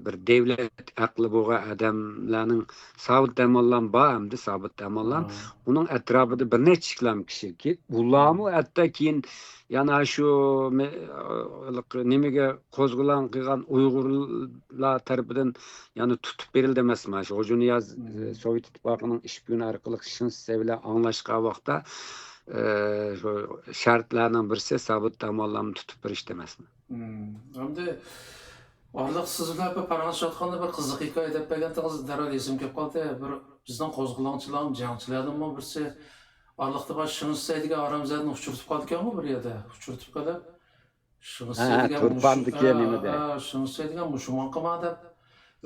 bir devlet aqli bo'lgan odamlarning sabit damonlam bor hamda sabit damonlam uning atrofida bir necha kishi ki ularmi hatto keyin yana shu nimaga qo'zg'olon qilgan Uyg'urlar tarafidan yani tutib berildi emasmi shu O'juniyaz Sovet ittifoqining ishbiyoni orqali Shinshe bilan anglashgan vaqtda şartlardan birisi sabit damonlarni tutib berishdi emasmi? Endi Arliq sizlar paranışatqanda bir qiziq hikoya deb bergansiz, darhol esim kelib qoldi. Bir bizning qo'zg'olonchilar, jangchilardan birisi Arliqda bosh Shinshe degan Aramzadni uchirtib qoldi ekan bir yerda. Uchirtib qolib Shinshe degan Turpandiki nimada? Shinshe degan mushumon qilma deb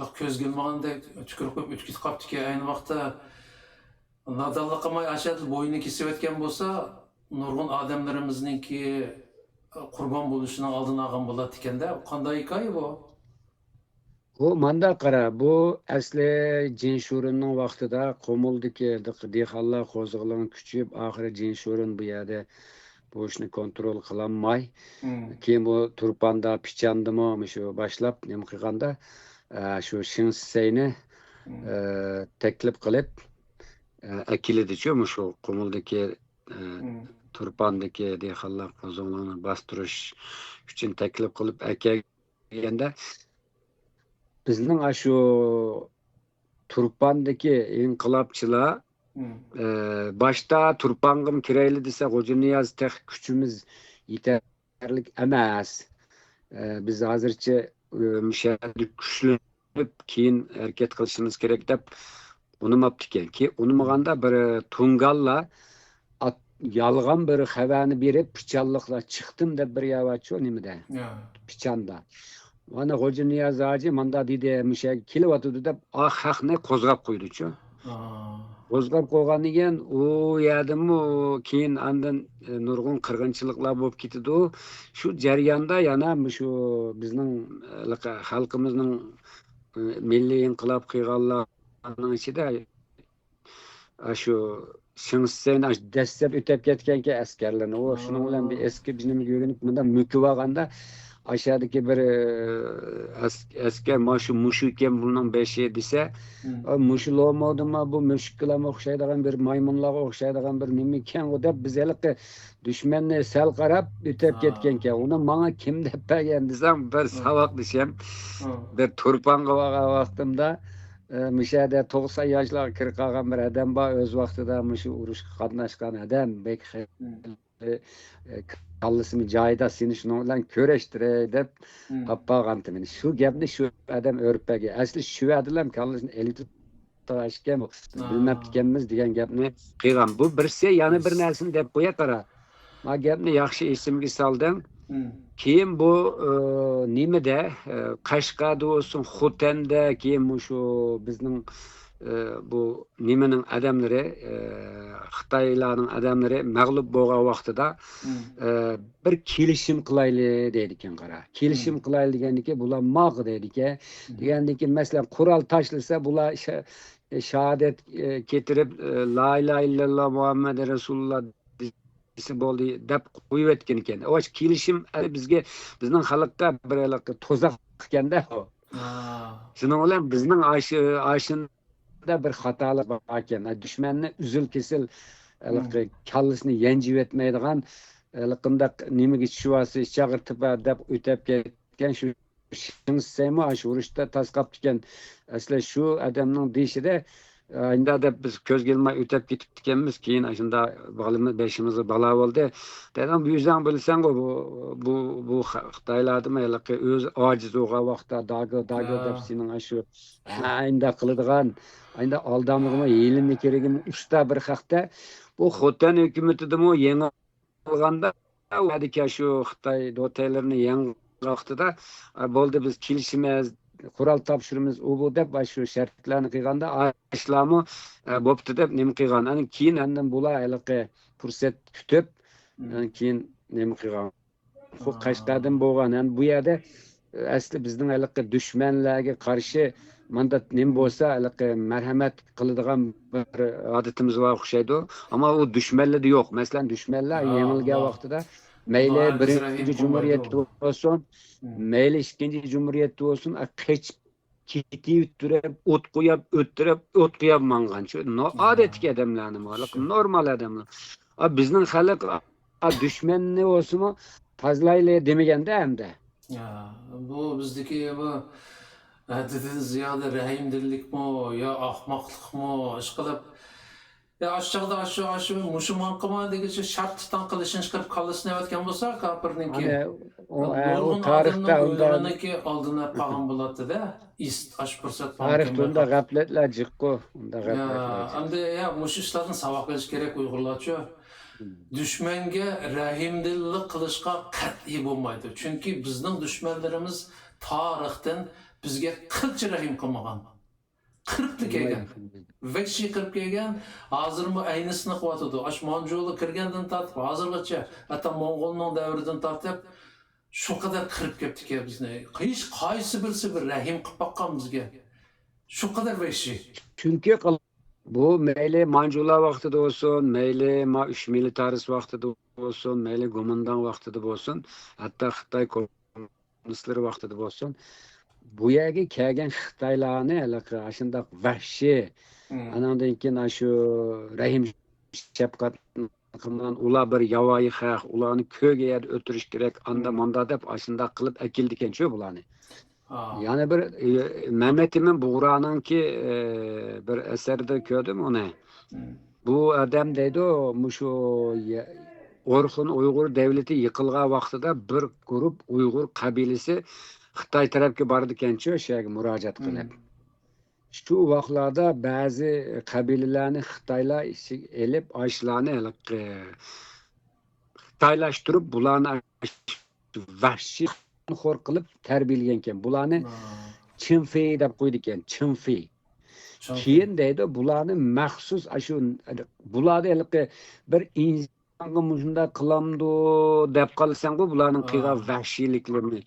yo'q ko'z kelmagandek tükürib qo'yib o'tkitib qolibdi-ki, ayni vaqtda nadallik qilmay ashadil bo'yini kesib o'tgan bo'lsa, nurg'un odamlarimizningki qurbon bo'lishining oldini olgan bo'ladi ekanda. Qanday hikoya bu? O manda qara, bu asli Jinshurunning vaqtida Qo'muldagi dehqonlar qo'zg'olon kuchayib, oxiri Jinshurun bu yerda bu ishni kontrol qilolmay, keyin bu Turpanda, Pichandimi shu boshlab nima qilganda, shu Shinsheni taklif qilib akilidichu shu Qo'muldagi Turpandagi dehqonlar qo'zg'olonini bostirish uchun taklif qilib akaganda bizning shu Turpandagi inqilobchilar boshda Turpang'im kirayli desa Xo'janiyaz tek kuchimiz yetarli emas. Biz hozircha mushaddik kuchlanib keyin harakat qilishimiz kerak deb unumapti ekan. Ki unumaganda bir Tungalla yalgan bir xabarni berib pichanliqlar chiqdim deb bir yavachu nimada? Pichanda. Mana Xo'janiyaz hoji manda dedi mushak kelyapti deb haqni qo'zg'ab qo'ydi-chu. Qo'zg'ab qo'ygandan keyin u yerdimi keyin andan nurg'un qirg'inchiliklar bo'lib ketdi. Shu jarayonda yana shu bizning xalqimizning milliy inqilob qilganlarning ichida shu Shinshen dastlab o'tib ketganki askarlarni o shuning bilan bir eski bizning yo'linib bundan mukib olganda aşağıdaki bir asker maşı muşuken bunun beşi dese muşul olmadı mı bu müşküleme okşaydıgan bir maymunlara okşaydıgan bir nimiken o da biz elki düşmanını sel qarab ötep ketkenke onu bana kim dep bergen desem bir savak desem bir Turpan qilgan vaqtimda müşahede 90 yaşlar kirib qolgan bir adam bor o'z vaqtida shu urushga qatnashgan adam bek kallasını joyida seni shunun bilan ko'rishtiray deb qolgandim meni. Shu gapni shu odam o'rpaga asli shu odam kallasini elitib tashgan bilmabdi ekanmiz degan gapni qilgan. Bu birisi yana bir narsani deb qo'ya qara. Ma gapni yaxshi esimga soldim. Keyin bu nimada Qashqada olsun, Xotanda keyin shu bizning bu nimenin adamları Xitaylarning adamları mag'lub bo'lgan vaqtida bir kelishim qilayli deydi ekan qara. Kelishim qilayli degandiki bular mag deydi ekan. Degandiki masalan qurol tashlasa bular shahodat keltirib la ilaha illalloh Muhammad Rasululloh desa bo'ldi deb qo'yib aytgan ekan. O kelishim bizga bizning xalqqa bir to'zaq ekanda. Shuning bilan bizning aşında bir xatolik bor ekan. Dushmanni uzil kesil kallasini yanjib etmaydigan qandaq nimaga tushivasi chaqirtib deb o'tib ketgan shu shinsaymi shu urushda tasqab ekan. Asli shu odamning deyishida endi deb biz ko'z kelmay o'tib ketib ekanmiz. Keyin shunda balimiz beshimizga balo bo'ldi. Dedim bu yüzden bilsang bu Xitoylardimi o'zi ojiz bo'lgan vaqtda dago deb sening shu endi qiladigan endi aldamlig'imi yelinni keragini usta bir haqda bu Xotan hukumatidimi yangi qilganda adika shu Xitoy dotaylarini yangi vaqtida bo'ldi biz kelishimiz qurol topshirimiz u bu deb shu shartlarni qilganda islomi bo'pti deb nima qilgan. Ani keyin andan bular fursat kutib keyin nima qilgan. Qashqardan bo'lgan. Yani bu yerda asli bizning dushmanlarga qarshi mandat nima bo'lsa marhamat qiladigan bir odatimiz bor o'xshaydi. Ammo u dushmanlarda yo'q. Masalan dushmanlar yengilgan vaqtida mayli birinchi jumuriyat bo'lsin, mayli ikkinchi jumuriyat bo'lsin, qechib ketib turib, o't qo'yib, o'ttirib, o't qo'yib mangan. Shu odatga odamlarni normal odamlar. Bizning xalq dushmanni bo'lsinmi tozlayli demaganda hamda. Bu bizdeki bu dediniz ya da rahimdillikmi ya ahmoqlikmi ish qilib aşağıda aşağı Müslüman qilma deguncha shart tutan qilishini chiqarib kallasini aytgan bo'lsa kafirniki o tarixda undaki oldinlar qolgan bo'ladi-da. Tarixda unda g'aflatlar jiqqu, unda g'aflatlar. Endi ya mush ishlarni saboq qilish kerak uyg'urlarcha. Düşmanga rahimdillik qilishga qat'iy bo'lmaydi. Chunki bizning dushmanlarimiz tarixdan bizga qilcha rahim qilmagan. Qiribli kelgan. Vahshiy qirib kelgan. Hozirmi aynısini qilyotdi. Ashmonjo'li kirgandan tortib hozirgacha, hatto Mo'ng'olning davridan tortib shu qadar qirib ketdi bizni. Hech qaysi birisi bir rahim qilib boqqan bizga. Shu qadar vahshiy. Chunki bu mayli Manjula vaqtida bo'lsin, mayli 3 militarist vaqtida bo'lsin, mayli Gomindan vaqtida bo'lsin, hatto Xitoy kommunistlari vaqtida bo'lsin, bu yerga kelgan Xitoylarni shunday vahshiy, anandan keyin shu rahim shafqat qilgan ular bir yavoyi xalq, ularni ko'ga yerda o'tirish kerak, anda manda deb shunday qilib akildi ekan-ku bularni. Yani bir Mehmet Emin Buğra'nınki bir eserde gördüm onu. Bu adam deydi o şu Orhun Uygur devleti yıkılgan vaxtida bir grup Uygur kabilesi Xitoy tarafga bordi ekan-ku, o'shaga murojaat qilib. Shu vaqtlarda ba'zi qabilalarni Xitoylar elib ashlarni Xitoylashtirib bularni vahshiy xor qilib tarbiyalagan ekan. Bularni Chinfi deb qo'ydi ekan, Chinfi. Keyin deydi bularni maxsus shu bularni bir insonga shunday qilamdi deb qolsang-ku bularning qilgan vahshiyliklarini.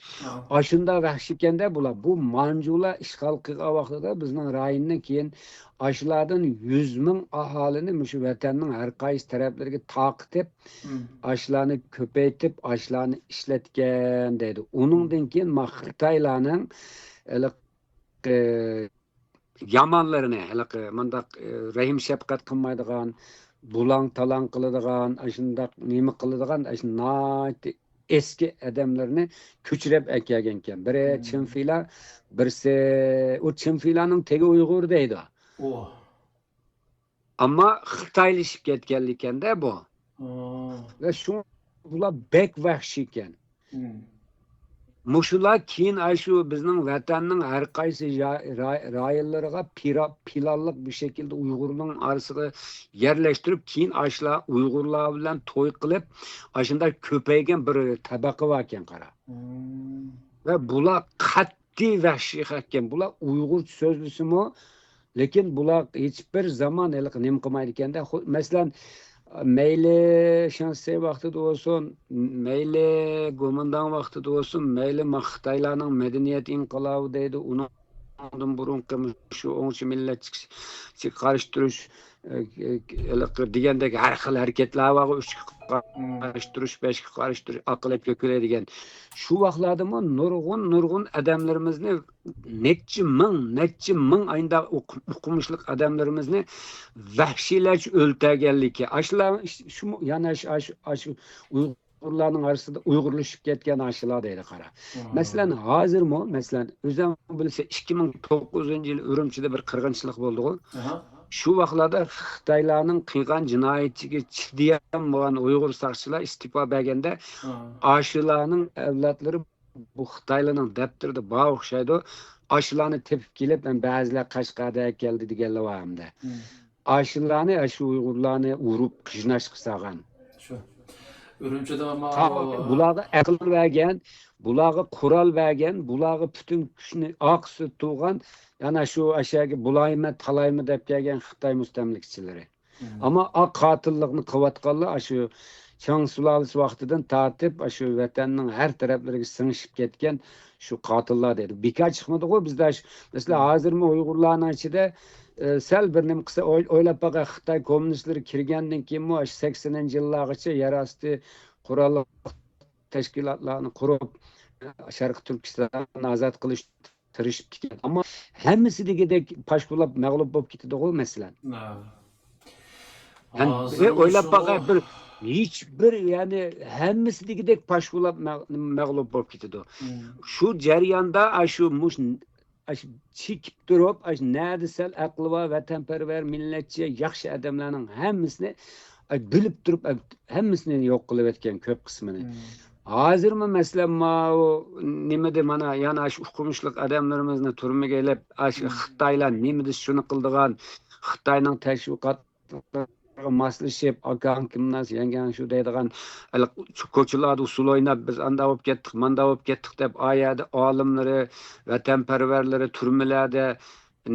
Shunda vahshiy ekanda bular bu Manjular ishg'ol qilgan vaqtida bizning rayondan keyin ashlardan 100 ming aholini shu vatanning har qaysi taraflariga taqitib, ashlarni ko'paytib, ashlarni ishlatgan deydi. Uningdan keyin Xitoylarning yamanlarini, mandaq rahim shafqat qilmaydigan, bulang talang qiladigan, shunday nima qiladigan, shunday eski odamlarni ko'chirib kelgan ekan. Biri Chinfilar, birisi o Chinfilarning tegi Uyg'ur deydi. Ama Xitoylashib ketganliganda bu. Ve şu bular bek vahshiy ekan. Mushular keyin shu bizning vatanning har qaysi rayonlariga pilallik bir şekilde Uyg'urning orasiga yerlashtirib, keyin ashlar Uyg'urlar bilan to'y qilib, ashunda ko'paygan bir tabaqa bor ekan qara. Ve bular qat'iy vahshiy ekan. Bular Uyg'ur so'zlisimi Lekin bular hiçbir zaman nima qilmaydi ekanda. Masalan, mayli Shansey vaqtida bo'lsin, mayli Go'mindan vaqtida bo'lsin, mayli Xitoylarning madaniyat inqilobi deydi, undan burungi shu 10 millatchi qarshi turish degandek har xil harakatlar va 3 qarshi turish, 5 qarshi turish aqlab ko'kiladigan. Shu vaqtlarda nurg'un odamlarimizni necha ming ayında o'qimishli odamlarimizni vahshiylarcha o'ltirganligi. Ashlar shu yana shu Uyg'urlarning orasida uyg'urlashib ketgan ashlar deydi qara. Masalan, hozirmi, masalan, o'zim bilsa 2009-yil Urumchida bir qirg'inchilik bo'ldi-ku. Shu vaqtlarda Xitoylarning qilgan jinoyatchiga chidiyam bo'lgan Uyg'ur saqchilar istiqo berganda, ashlarning avlodlari bu Xitoylarning daftarida bor o'xshaydi. Ashlarni tepib kelib, ba'zilar Qashqarda keldi deganlar var hamda. Ashlarni, shu Uyg'urlarni urib qijnash qilsagan. Shu. Urumchida bularga aql bergan, bularga qurol bergan, bularga butun kuchni oqsi turgan, yana shu ashaga bulayma, talayma deb kelgan Xitoy mustamlikchilari. Ammo oq qotillikni qilayotganlar shu Chang sulolasi vaqtidan tortib, shu vatanning har taraflariga singishib ketgan shu qotillar dedi. Bekor chiqmadi-ku bizda. Masalan, hozirmi Uyg'urlarning ichida sal bir nima qilsa o'ylab baqa Xitoy kommunistlari kirgandan keyin 80-yillargacha yarasti qurolli tashkilotlarni qurib Sharq Turkistonni ozod qilish tirishib ketgan. Ammo hammasi degidek pashqulab mag'lub bo'lib ketdi-ku masalan. O'ylab baqa bir hiç bir yani hammasi degidek pashqulab mag'lub bo'lib ketdi. Shu jarayonda shu chekib turib, nadisal aqli va vatanparvar millatchi yaxshi odamlarning hammasini bilib turib, hammasini yo'q qilib o'tgan ko'p qismini. Hozirmi masalan nimada mana yana shu o'qimishlik odamlarimizni turmaga ilib, Xitoylar nimada shuni qildigan, Xitoyning tashviqotlariga moslashib, akan kimnas yangan shu deydigan ko'chalarda usul o'ynab biz anda bo'lib ketdik, manda bo'lib ketdik deb oyada olimlari, vatanparvarlari turmalarda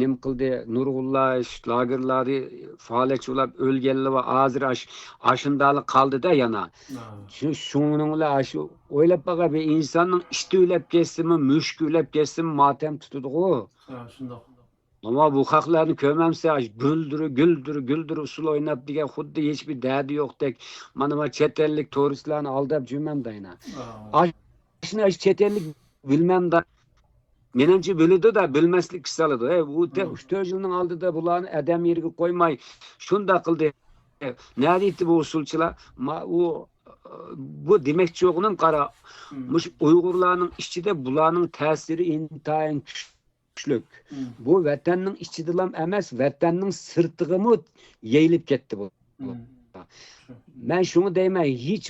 nim qildi, nurg'unlar lagerlari faoliyatchilar o'lganlar va hozir ashundali qoldi-da yana. Shuninglar shu o'ylab baqa bir insonning ishti o'ylab ketsimi, mushk o'ylab ketsimi motam tutadi-ku. Shundoq. Ama bu xalqlarni ko'mamsa, güldür usul o'ynab degan xuddi hech bir dadi yo'qdek, mana chet ellik turistlarni aldab jurmamdayna. Shuni chet ellik bilmamda. Menimcha biladi-da, bilmaslik soladi. Bu 3-4 yilning oldida bularni adam yerga qo'ymay shunda qildi. Ne deydi bu usulchilar? Bu demakchi yo'qning qara. Mush Uyg'urlarning ichida bularning ta'siri intayin kuchli. Bu vatanning ichidilam emas, vatanning sirtig'imi yeyilib ketdi bu. Ben şunu deyman, hiç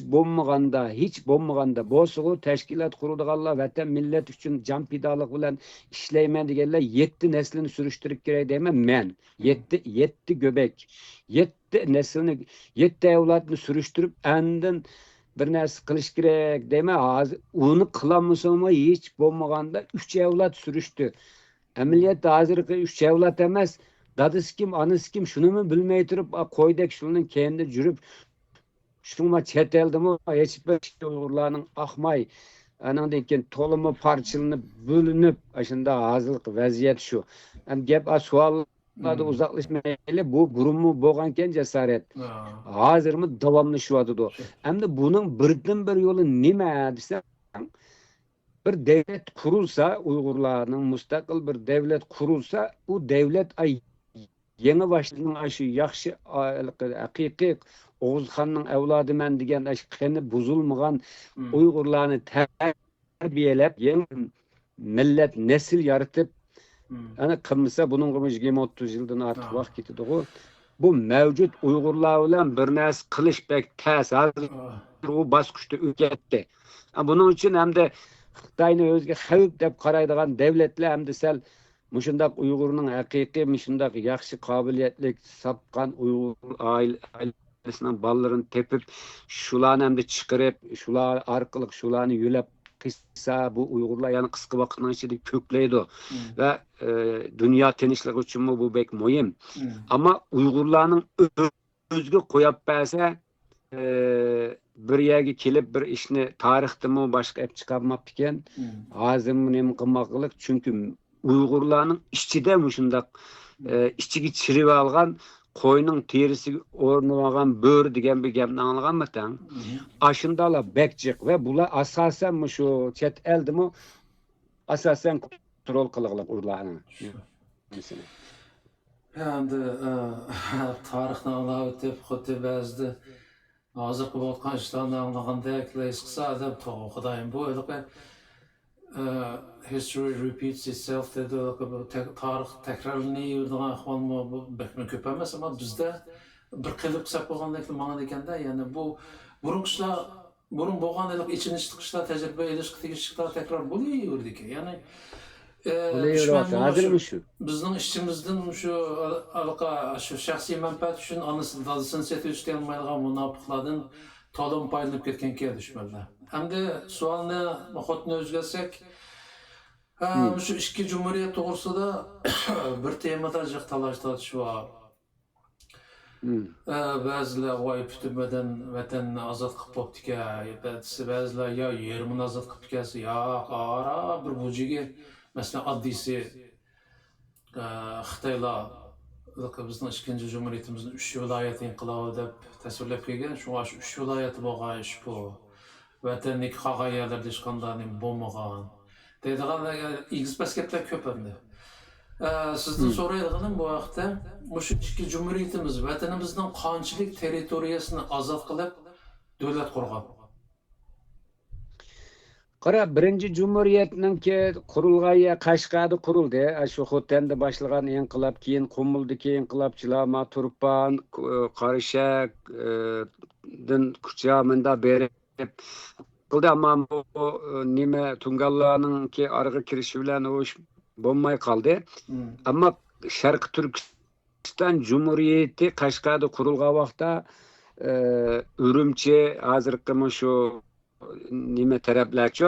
bo'lmaganda bo'lsa tashkilot quradiganlar vatan millat uchun jon pidolik bilan ishlayman deganlar 7 neslini surishtirib kerak deyman men. 7 göbek, 7 neslini, 7 avlodni surishtirib andin bir narsa qilish kerak deyman. Hozir uni qilolmasam hech bo'lmaganda 3 avlod surishdi. Amaliyotda hozirgi 3 avlod emas, dadisi kim, anasi kim shuni bilmay turib qo'ydek shuning keyinda jurib shunga chet eldimi hech bir Uyg'urlarning ahmay anandan keyin to'limi parchalanib bo'linib shunda hozirgi vaziyat shu. Ham gap savollarda uzoqlashmayli, bu burunmi bo'lgan ekan jasorat. Hozirmi davomlashyapti. Endi buning birdan bir yo'li nima desa, bir devlet kurulsa, Uyg'urlarning mustaqil bir devlet kurulsa, u devlet yeni başlanan şu yaxshi haqiqiy Oğuzxonning avlodiman degan qani buzulmagan Uyg'urlarni tarbiyalab, yeni millat nesil yaratib, ana qilmasa buning 20-30 yildan ortiq vaqt ketadi-ku. Bu mavjud Uyg'urlar bilan bir narsa qilish bek tas, u bosqichda o'tdi. Buning uchun hamda Xitoyni o'ziga xavf deb qaraydigan davlatlar hamda sal mushundaq Uyg'urning haqiqiy, mushundaq yaxshi qobiliyatli sapqan Uyg'ur ailasining bolalarini tepib, shularni hamda chiqarib, shular orqali shularni yo'lab kısa bu Uygurlar yani kısa vakitnin içinde kökleydi ve dünya tinchlik için bu bek muhim. Ama Uygurlarning özgü koyup berse bir yerga kelib bir ishni tarixdimi boshqa ep chiqarmabdi ekan. Hozir nima qilmoqlik? Chunki Uyg'urlarning ichida shundoq ichiga chirib olgan qo'yning terisi o'rnib olgan bo'ri degan bir gapni anglaganmisan? Ashundalar bekjiq va bular asosan shu chet eldimi asosan kontrol qiladilar ularni. Endi tarixni anglab o'tib, xuddi ba'zida hozir qilayotgan ishlarni anglagandek his qilsa odam to'g'ri xudoyim bu history repeats itself dedi tarix takrorlanadigan ahvolmi bu bekmi ko'p emas ammo bizda bir qilib qilsak bo'lgandek ma'no ekanda ya'ni bu burun bo'lgan ichinish chiqishlar tajriba elish tegishliklar takror bo'laverdi ekan ya'ni bizning ishchimizdan shu shaxsiy manfaat uchun onasini dadasini setish olmaydigan munofiqlardan to'liq foydalanib ketgan ekan dushmanlar. Hamda savolni xotni o'zgarsak, shu ikki jumhuriyat to'g'risida bir temada jiq talash tortish bor. Ba'zilar voy putumadan vatanni ozod qilib bo'pti-ku, ba'zilar yo yerimni ozod qilib kelsa, yo qora bir bujiga mesela addisi Xitoylar bizning ikkinchi jumhuriyatimizning 3 viloyat inqilobi deb tasvirlab kelgan. Shunga shu 3 viloyat bo'lgan ish bu. Vatanni qolgan yerlarda hech qanday bo'lmagan. Deydigan egizpas gaplar ko'p endi. Sizdan so'raydiganim bu vaqtda shu ikki jumhuriyatimiz vatanimizning qanchalik territoriyasini ozod qilib davlat qurgan. Qara birinchi jumhuriyatninki qurilg'aya Qashqarda qurildi. Shu Xotanda boshlagan inqilob keyin Qumildagi inqilobchilar Turpan, Qarishak, din kuchaminda berib qildi ammo bu nima Tungallarninki arg'i kirishi bilan u bo'lmay qoldi. Ammo Sharq Turkiston jumhuriyati Qashqarda qurilgan vaqtda Urumchi hozirgi shu nima taraflarchi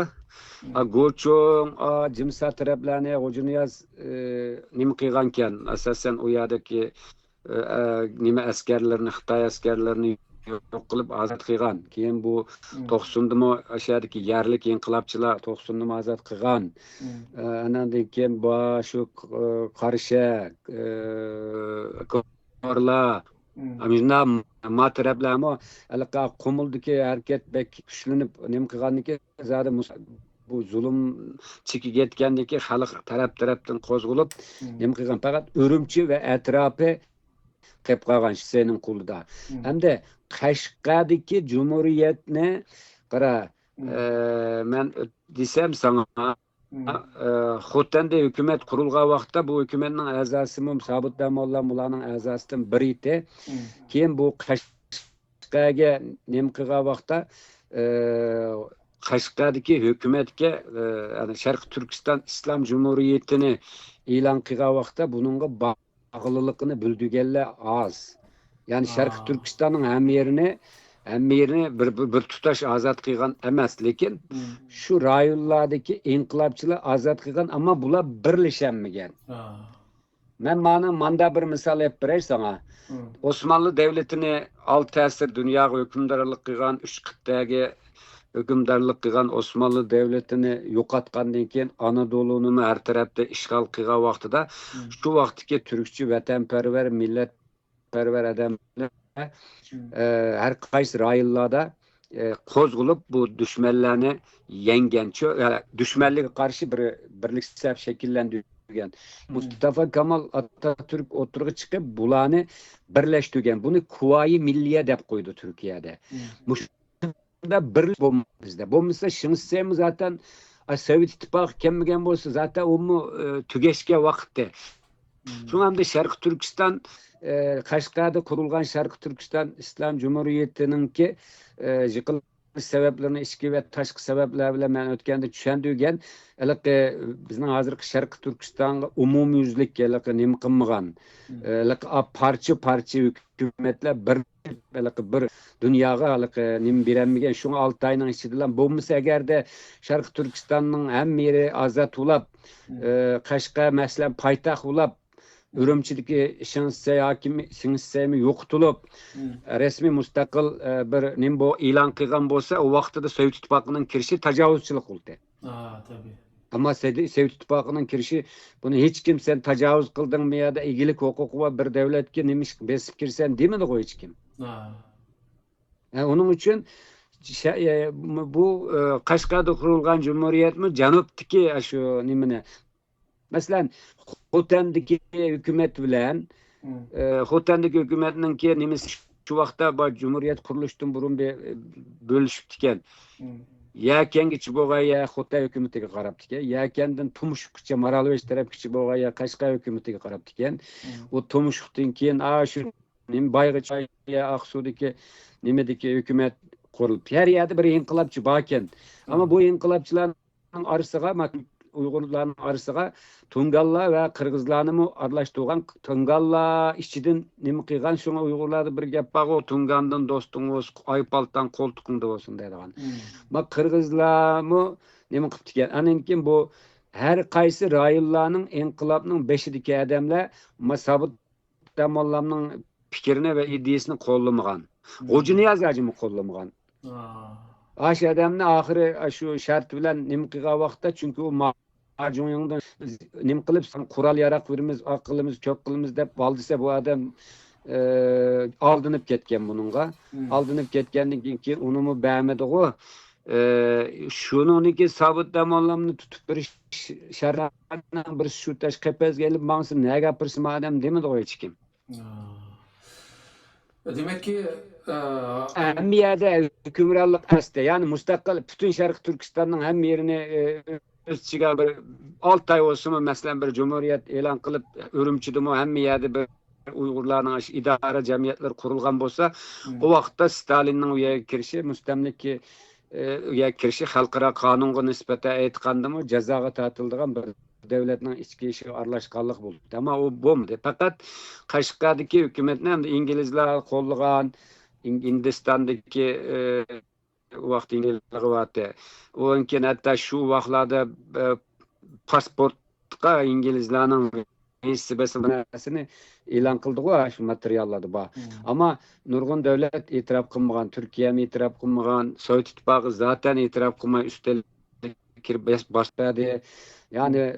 Go'chong, Jimsa taraflarni G'ujniyaz nima qilgan ekan asosan u yerdagi nima askarlarni Xitoy askarlarini yo'q qilib ozod qilgan. Keyin bu 90dami o'shadagi yerlik inqilobchilar 90dami ozod qilgan. Andan keyin bu shu Qarishak, Korla Amina matrablarmi alaqa Qumildagi harakat bek kuchlanib nima qilganniki zada bu zulm chekib ketgandiki xalq tarafdan qo'zg'alib nima qilgan faqat Urumchi va atrofi qilib qolgan Husaynning qo'lida. Hamda Qashqardagi jumhuriyatni qara men desam sana Xotanda hukumat qurilgan vaqtda bu hukumatning a'zosi Sobit Damolla mullaning a'zosidan biri edi. Keyin bu Qashqarga nima qilgan vaqtda Qashqardagi hukumatga ya'ni Sharq Turkiston Islom Jumhuriyatini e'lon qilgan vaqtda buningga bog'liqligini bildirganlar oz. Ya'ni Sharq Turkistonning ham yerini bir tutash ozod qilgan emas, lekin shu rayonlardagi inqilobchilar ozod qilgan, ammo bular birlashanmagan. Men manda bir misol aytib beray sana. Osmanlı davlatini alt ta'sir dunyoga hukmdorlik qilgan 3 qit'aga hukmdorlik qilgan Osmanlı davlatini yo'qotgandan keyin Anadolu'ni har tarafda ishg'ol qilgan vaqtida shu vaqtdagi turkchi vatanparvar millatparvar odamlar her qaysi rayonlarda qo'zg'alib bu dushmanlarni yengen, dushmanlarga qarshi birlik shakllantirgan. Mustafa Kemal Atatürk o'tirg'i chiqib bularni birlashtirgan. Buni Kuvayi Milliye deb qo'ydi Turkiyada. Mushunda birlik bo'lmadi bizda. Bo'lmasa Shinsem zaten Sovet ittifoqi kelmagan bo'lsa zaten u tugashga vaqtda. Shuningdek Sharq Turkiston Qashqarda qurilgan Sharq Turkiston Islom Jumhuriyatininki sebeplerini içki ve taşkı sebepler bilen men ötkende düşendigen bizning hozirgi Sharqi Turkistonga umumyuzlik nima qilmagan parcha hukumatlar bir dunyoga nima berenmigen şu 6 ayning ichida bo'lmasa agarda Sharqi Turkistonning hamma yeri ozod ulab Qashqa masalan poytaxt ulab Ürümçideki şinsemi yo'qotulib resmi mustaqil bir nimbo e'lon qilgan bo'lsa o vaqtida Sovet ittifoqining kirishi tajovuzchilik bo'ldi. Tabii. Ama Sovet ittifoqining kirishi buni hech kim sen tajovuz qildingmi yoda egilik huquqi va bir davlatga nima besib kirsan demadi hech kim. Onun uchun bu Qashqarda qurilgan jumhuriyatmi janubdagi shu nimani masalan Xotan'daki hükümet bilen Xotan'daki hükümetinin ki nimesi şu vaqtda Cumhuriyet kuruluştan burun bir bölüşüp diken ya kengiçi boğa ya Xotan hükümetiga qarab diken ya kendin Tumuşukça Maralveş tarafçı boğa ya Qashqa hükümetiga qarab diken o Tumuşukdan keyin şu Bayg'ıç ya Aqsu'daki nimedeki hükümet kurulup her yerde bir inqilabçı baken ama bu inqilabçıların arasıga Uygurların arasıga Tungallar ve Kırgızlarını aralashtirgan Tungallar içidin nima qilgan şuna Uygurlarda bir gap bor o Tungandan dostunuz Aypaltan koltuğunda olsun deydigan. Ma Kırgızlarmı nima qilib diken anan keyin bu her qaysi rayonlarning inqilobning beshidagi adamlar Masabit Damollamning fikrini ve ideyasini qo'llamagan. G'o'ji Niyozajimi qo'llamagan. Aş adamni ahiri şu şart bilen nima qilgan vaqtda çünkü o Acun'dan nima qilib qural yaroq verimiz, aqlimiz, ko'p qilimiz deb baldisa bu adam aldınıp ketken bununla. Aldınıp ketkendan keyin unimi beğenmedi-ku. Şununki Sabit Damollamni tutup bir şartdan bir şu taş qepez gelip mansın ne gapirsin adam demedi hech kim. Demek ki Hem yerde hükümranlık aslı yani müstakil bütün Şarkı Türkistan'ın hem yerini öz çıkar bir 6 ay olsun mesela bir cumhuriyet elan kılıp Ürümçi'de mi hem yerde bir Uygurların idare cemiyetler kurulgan bolsa o vakitte Stalin'in uya kirişi müstemlik uya kirişi halkara kanunga nispeten aytganda mı cezaga tartıldıgan bir devletin içki işi aralashganlik bo'ldi. Ama o bo'lmadi. Fakat Qashqardagi hükümetni hem de İngilizler qo'llagan Hindistan'daki vaqt İngilizler vardı. O keyin hatta şu vaqtlarda pasportga İngilizlarning nisbasini e'lon qildi-ku şu materiallarda bor. Ama nurg'un davlat e'tirof qilmagan, Turkiya ham e'tirof qilmagan, Sovet ittifoqi zaten e'tirof qilmay üstelik kirib boshladi. Yani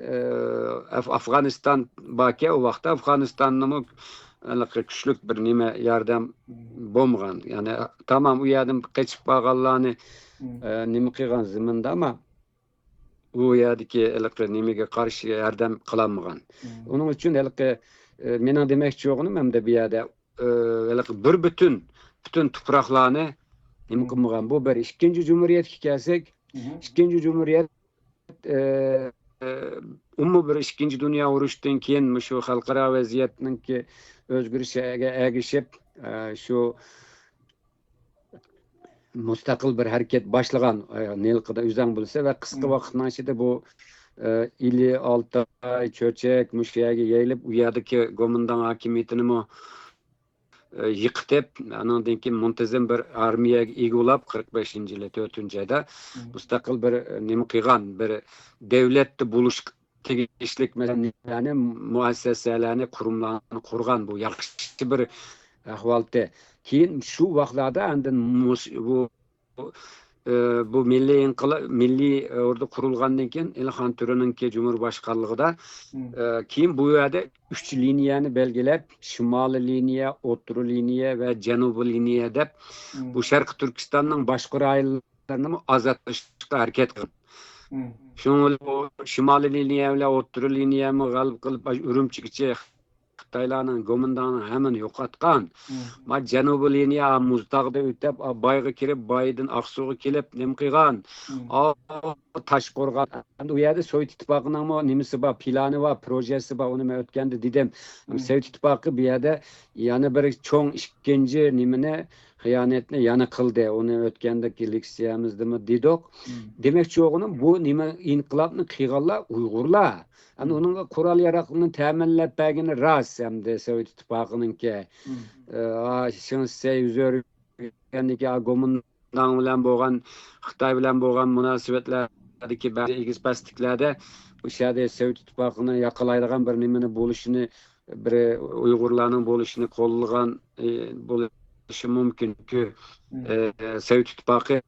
Afganistan baki o vaqtda Afganistanning küçlük bir nime yardım bo'lmagan. Yani tamam u yerdan qochib qolganlarni nima qilgan ziminda ama u yerdagi nimaga qarshi yordam qilolmagan. Onun uchun mening demoqchi yo'g'im hamda bu yerda bir bütün tuproqlarni nima qilmagan. Bu bir ikkinchi jumhuriyatga kelsak, ikkinchi jumhuriyat bir ikkinchi dunyo urushidan keyin shu xalqaro vaziyatninki o'zgarishiga ergishib şu mustaqil bir hareket başlagan Nilqida üzən bo'lsa va qisqa vaqtdan ichida bu ili Altay, Cho'chak, Mushaga yayilib u yerdagi Gomindan hokimiyatini yıqtib, andan keyin muntazam bir armiyaga egolab 45-yili 4-oyda mustaqil bir nima qilgan bir davlatni bo'lish tegishlik yani muassasalarni kurumlarni qurgan bu yaxshi bir ahvolda. Keyin shu vaqtlarda andin bu milliy orada qurilgandan keyin Ilham To'raninki Cumhurbaşkanlığıda keyin bu yerda 3 liniyani belgilab, Shimoliy liniya, O'rta liniya va Janubiy liniya deb bu Sharqi Turkistonning boshqa rayonlarini ozodlashga harakat qildi. Şunu Shimoliy liniya bilan O'rta liniyani g'alib qilib Urumchigacha Xitoylarning Gomindanni hamini yo'qotgan. Ma Janubiy liniya Muzdag'da o'tib, Bayga kirib, Baydan Aqsuga kelib nima qilgan? Toshqo'rg'on. U yerda Sovet ittifoqining nimasi bor, plani bor, projesi bor, uni men o'tganda dedim. Sovet ittifoqi bu yerda yana bir cho'ng ikkinchi nimani xiyanetni yana qildi. Onu ötkendeki leksiyamızda mı dedik. Demekçi oğlum bu nime inqilabını qiyğanlar Uygurlar. Yani onun kural yaraklığını temellep belgini ras hem de Sovet İttifakının ki şunu size yüzör kendiki Gomundan bilen boğan Xitay bilen boğan münasebetlerdeki bazı ilgisizliklerde bu şerde Sovet İttifakını yakalaydıgan bir nimeni buluşunu bir Uygurlarının buluşunu kollagan buluşu mümkün ki Sovet İttifakı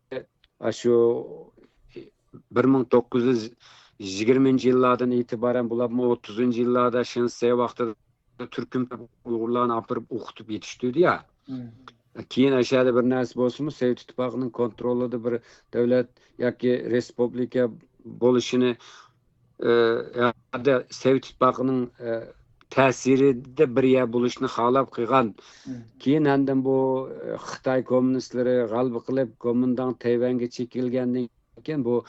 şu 1920 yıllardan itibaren bulan 30. yıllarda şinse vaxtı Türk'ün Uygurlarını apırıp okutup yetiştirdi ya. Keyin aşağıda bir narsa bolsunmu Sovet İttifakının kontrolüde bir devlet yoki respublika bo'lishini ya Sovet İttifakının ta'sirida bir yer bo'lishni xohlab qilgan. Keyin endi bu Xitoy kommunistlari g'alaba qilib Gomundan Tayvanga chekilgandan keyin bu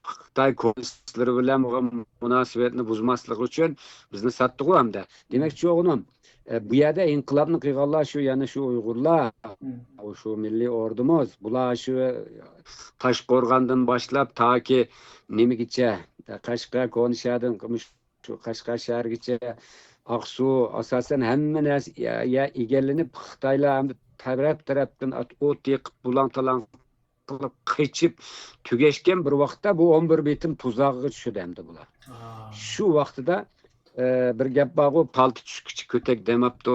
Xitoy kommunistlari bilan bo'lgan munosabatni buzmaslik uchun bizni satdi hamda. Demakchi o'g'lim, bu yerda inqilobni qilganlar shu yana shu Uyg'urlar, şu milli ordumuz, bular şu Taşqo'rg'ondan boshlab toki nimigacha Qashqar Konishadin şu Qashqar shahargacha Aksu asasen hamma narsa egallanib Xitoylar tarafdan o't yiqib bulang-talang qilib qichib tugashgan bir vaqtda bu 11 bitim tuzog'iga tushdi hamda bular. Shu vaqtida bir gap bor, u palti tushkichi ko'tak demabdi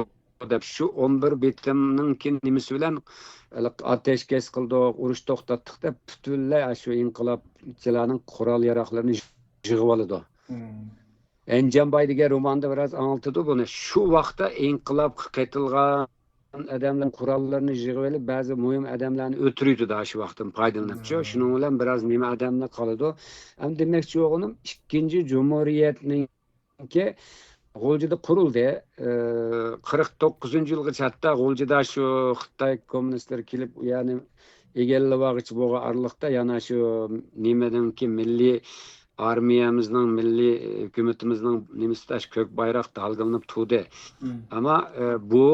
deb shu 11 bitimninki nimasi bilan ateşkes qildik, urush to'xtatdik deb butunlay shu inqilobchilarning qurol yaroqlarini yig'ib oldi. Enjambay degan romanda biraz anlatdı bunu. Şu vaqtda inqilab qaytilgan adamlar qurollarni yig'ib olib, ba'zi muhim adamlarni o'tirdi da shu vaqtdan foydalanib. Shuning bilan biraz nima adamlar qoladi. Ham demakchi o'g'lim, ikkinchi Cumhuriyetninki G'o'ljida qurildi. 49-yilgacha hatta G'o'ljida shu Xitoy kommunistlar kelib, ya'ni egallamoqchi bo'lgan araliqda yana shu nimadanki milliy armiyamızın, milli hükümetimizin nimisida kök bayrak dalgalanıp tuğdu. Ama bu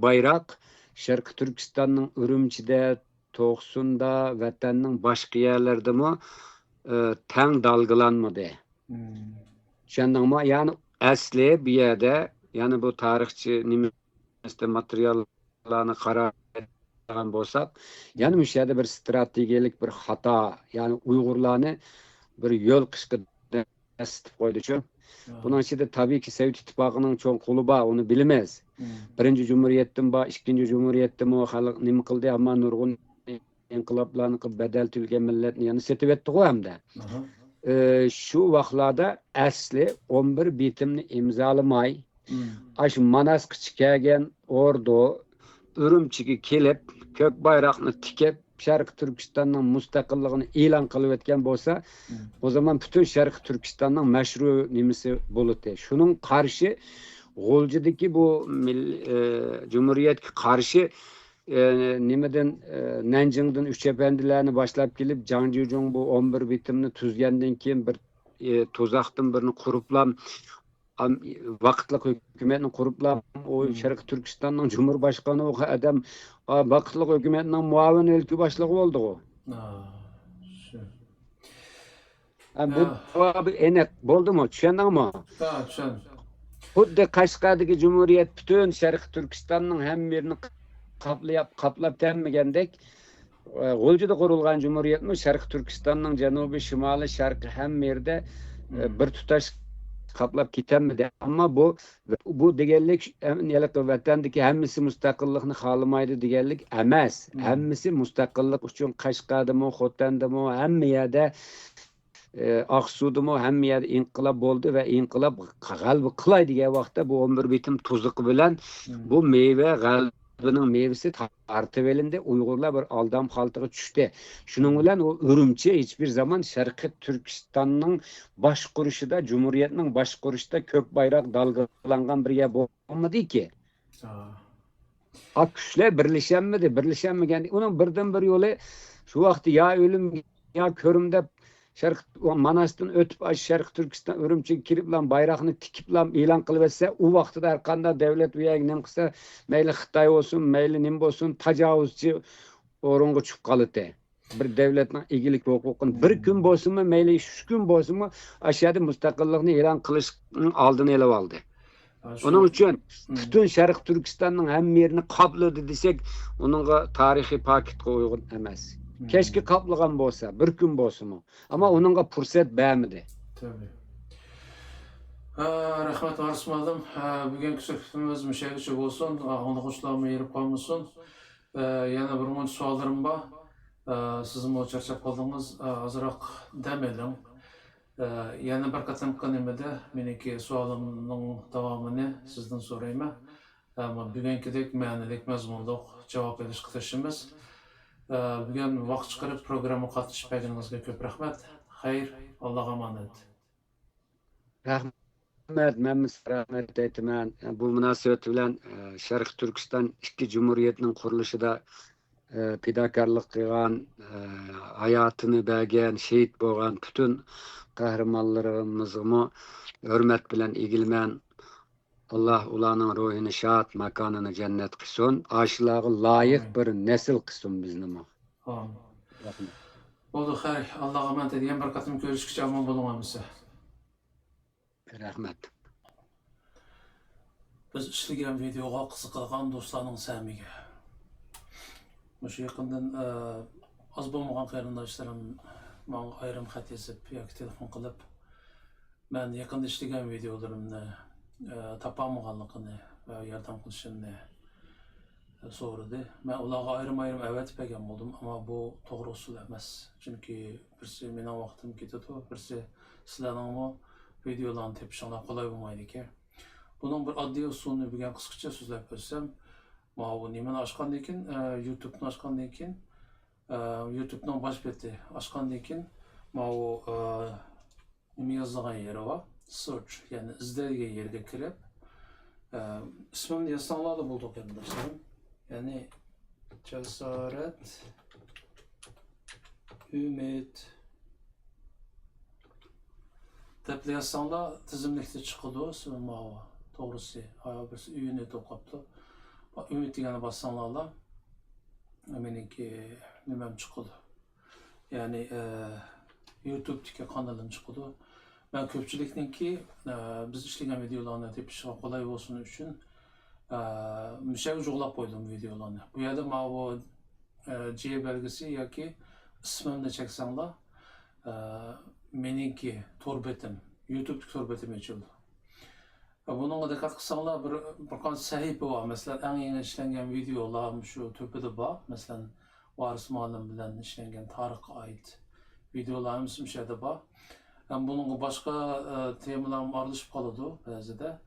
bayrak Şarkı Türkistan'ın Ürümçi'de, Toğsun'da, vatanның başka yerlerde mi ten dalgalanmadı. Şundan mı? Yani asli bir yerde, yani bu tarihçi nimisida materyallarını karar eden bolsak, yani bu yerde bir stratejik bir hata, yani Uygurlarını bir yol qışqıda esitip koydu şu. Bunun içinde tabii ki Sovet İttifakının çoğun kolu var, onu bilmez. Birinci Cumhuriyettin var, ikinci Cumhuriyettin o halk nimi kıldı ama nurgun inqilablarını qilib bedel tülgen milletini yani setip etti o hem de. Şu vaxtlarda asli 11 bitimni imzalamay, aş Manaskı çıkagen ordu Ürümçi'ye kelip kök bayrakını tikip Şarkı Türkistan'ın müstakillığını ilan kılıp etken bolsa, o zaman bütün Şarkı Türkistan'ın meşru nimisi bulutu. Şunun karşı G'o'ljidagi bu Cumhuriyet'e karşı nimeden Nanjing'dan üç efendilerini başlayıp gelip Zhang Jijong bu 11 bitimni tuzgandan keyin bir tuzaqdan birini quruplam vaqtliq hükümetini quruplam o Şarkı Türkistan'ın Cumhurbaşkanı o adam vaqtliq hükümetinin muavin ülke başlığı oldu o. Bu enek boldu mu? Tushundingmi? Ha, tushundim. Xuddi Qashqardagi Cumhuriyet bütün Şarkı Türkistan'ın hem yerini qaplab tanmagandek G'o'ljida qurilgan Cumhuriyetmi Şarkı Türkistan'ın janubiy, shimoliy, sharqiy hem yerde bir tutaş qaplab ketamidi. Ama bu deganlik vatandagi hammasi mustaqillikni xohlamaydi deganlik emas. Hammasi mustaqillik uchun Qashqardami, Xotandami, hamma yerda Aqsu'dami, hamma yerda inqilob bo'ldi va inqilob g'alaba qilay degan vaqtda bu 11 bitim tuzuqi bilan bu meyve g'albining meyvesi tartib elindi. Uyg'urlar bir aldam holatiga tushdi. Shuning bilan o Ürümçi hiçbir zaman Şarkı Türkistan'ның boshqurishida, Cumhuriyetning boshqurishida kök bayrak dalgalangan bir yer bo'lmadi ki. Kuchlar birlashanmidi, birlashanmagan. Uning birdan bir yo'li shu vaqtda ya o'lim ya ko'rim deb Manas'tan ötüp aş Şarkı Türkistan Ürümçi'ye kirip lan bayrağını tikip lan ilan kılıp etse o vaxtıda her kanda devlet üyeginen kısa meyli Xitay olsun, meyli nim olsun, tacavuzcu orungu çıkıp kalıtı. Bir devletin igilik hukukun bir gün bolsun mu, meyli 3 gün bolsun mu aşağıda müstakillığını ilan kılışının aldığını ele aldı. Onun için bütün Şarkı Türkistan'ın hem yerini kapladı desek, onunla tarihi paketke uygun emas. Keşke kaplagan bolsa, bir gün bolsun mu. Ama onunla fırsat bermedi. Tabii. Rahmet Arsmadım. Bugünkü söhbetimiz müşahidiçi olsun. Anlıqçılarımı yerip kalmasın. Yana bir münç suallarım var. Sizin o çarşap kaldığınız azırak demedim. Yana bir katım kanımda meniki sualımın devamını sizden sorayım. Ama bugünküdek ma'nilik mazmunluq cevap veriş kıtışımız. Bugün vaqt çıkarıp programı katışıp berganingizga köp rahmat. Hayır, Allah'a emanet. Rahmet, men rahmet aytaman. Bu münasebet bilen Şarkı Türkistan iki Cumhuriyetinin kuruluşida fidakarlık kılgan, hayatını bergen, şehit bolgan bütün kahramanlarımızı hürmet bilen igilmen. Allah ulanın ruhini şad, makanını cennet kılsın. Aşılağı layık bir nesil kılsın bizning. Amin. Oldu, hayır, Allah'a emanet ediyen bir katım görüşkice aman bulunmamızı. Rahmet. Biz işleyen videoga qiziqilgan do'stlarning samiga. Shu yaqindan az bo'lmagan qarindoshlarim menga ayrim xat yozib yoki telefon qilib, men yaqinda ishlagan videolarimni topolmaganligini va yordam qilishimni so'radi. Men ularga ayrim avatib bergan bo'ldim, ammo bu to'g'ri usul emas. Chunki birsi mening vaqtim ketadi, birsi sizlarning videolarni tepishinglar qulay bo'lmaydi ekan. Bunun bir adli usulünü bilgen kısaca sözler versem, bu nimeni açkandan keyin, YouTube'ni açkandan keyin, YouTube'dan baş beti açkandan keyin, bu nima yozilgan yeri var, search, yani izleydigan yerga kirib, ismimni yazsanglar da bo'ldi qarindoshlarım. Yani Jasorat Ümit deb yazsanglar tizimlikda chiqadi ismim. Doğrusu, birisi üyünü to'qapti. Ümit degani bassanglar, meniki nimam chiqadi. Ya'ni YouTube'dagi kanalim chiqadi. Men ko'pchilikniki biz ishlagan videolarni tepishga qulay bo'lsin uchun mushaga jo'g'lab qo'ydim videolarni. Bu yerda mana bu J belgisi yoki ismimni cheksanglar, meniki to'rbetim, YouTube to'rbetim ochildi. Bununla dikkat kılsanlar bir qancha sahifa var. Mesela en yeni işlengen videolar şu tepede var. Mesela Varis Muallim bilen işlengen Tarık'a ait videolarımız bir şeyde var. Yani bunun başka temalarım aralışıp kalıyordu bazıda.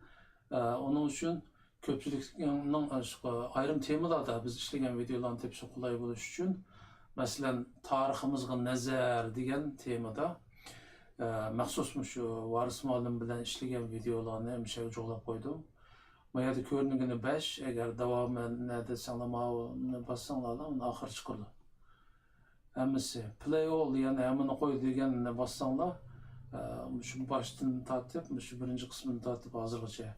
Onun için köpçülükün ayrım temalarda biz işlegen videoların tepsi kolay buluş için mesela tariximizga nazar degan temada maxsusmuş Varis Muallim bilen işleyen videolarını hemşire jo'lab qo'ydim. Bu yerda ko'rinigini 5, agar davomini desanglar bassanglar uni oxiri chiqadi. Hammasi play all yani hammani qo'y deganini bassanglar, shu boshdan tortib, shu birinchi qismini tortib hozirgacha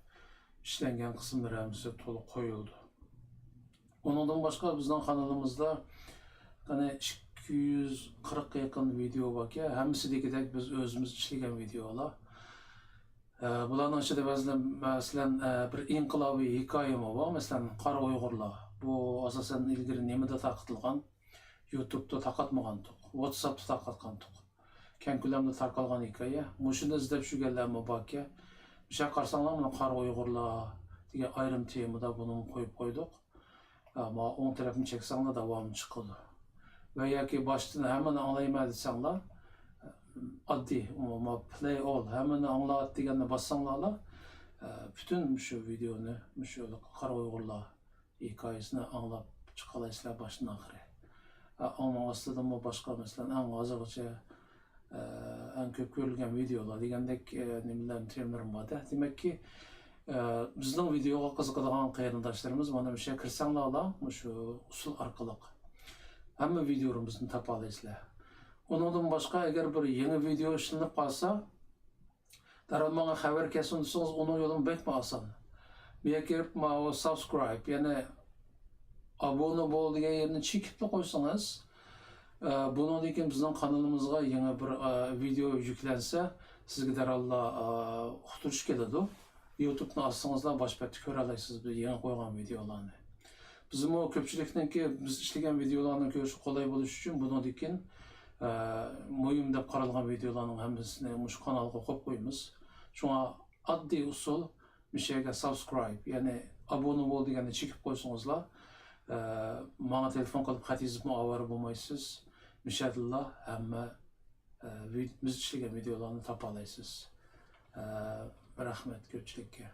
ishlangan qismlari hammasi to'liq qo'yildi. Ondan boshqa bizning kanalimizda qani 240 yakın video var ki, hemsidekidek biz özümüz işleyen videolar. Bularning ichida mesela bir inqilobiy hikoyam var. Mesela Qora Uyg'urlar. Bu asosan ilgari nimada taqitilgan, YouTube'da taqatmagandik, WhatsApp'da taqatgandik. Keng ko'lamda tarqalgan hikoya. Mushuni izlab shurganlarmi borki, o'sha qarsanglar mana Qora Uyg'urlar degan ayrim temada buni qo'yib qo'ydik. Ama o'ng tarafni cheksanglar davomi chiqadi. Ve ya ki baştan hemen anlayayım desanglar, addi, play all, hemen anlayat deganini bassanglar, bütün şu videonu, şu Qora Uyg'urlar hikayesini anlap chiqalaysizlar başdan oxiri. Ama aslida bu başka mesela en hozirgacha en ko'p ko'rilgan videolar degandek nimalar terminlarim bor. Demak ki bizning videoga qiziqadigan qarindoshlarimiz mana bu yerga kirsanglar, shu usul orqali hamma videolarimizni topalaysizlar. Onundan başqa agar bir yangi video ishlanib qolsa, darhol menga xabar kelsin desangiz, onun yo'lini bekmi oson. Bu yerga kirib, mana subscribe, ya'ni abone bo'l degan yerni chekib qo'ysangiz, bundan keyin bizning kanalimizga yangi bir video yuklansa, sizga darhol uqtirish keladi. YouTube'ni açsangızlar başpakta ko'ra olasiz bu yangi qo'ygan videolarni. Bizim o ko'pchilikniki biz ishlagan videolarni ko'rish qulay bo'lishi uchun bundan keyin muhim deb qaralgan videolarning hammasini mush kanalga qo'yib qo'yamiz. Shunga oddiy usul mishaga subscribe, ya'ni abone bo'l deganni chekib qo'ysangizlar, menga telefon qilib xat yozib avara bo'lmaysiz. Inshaalloh hamma biz ishlagan videolarni topa olasiz. Rahmat ko'pchilikka.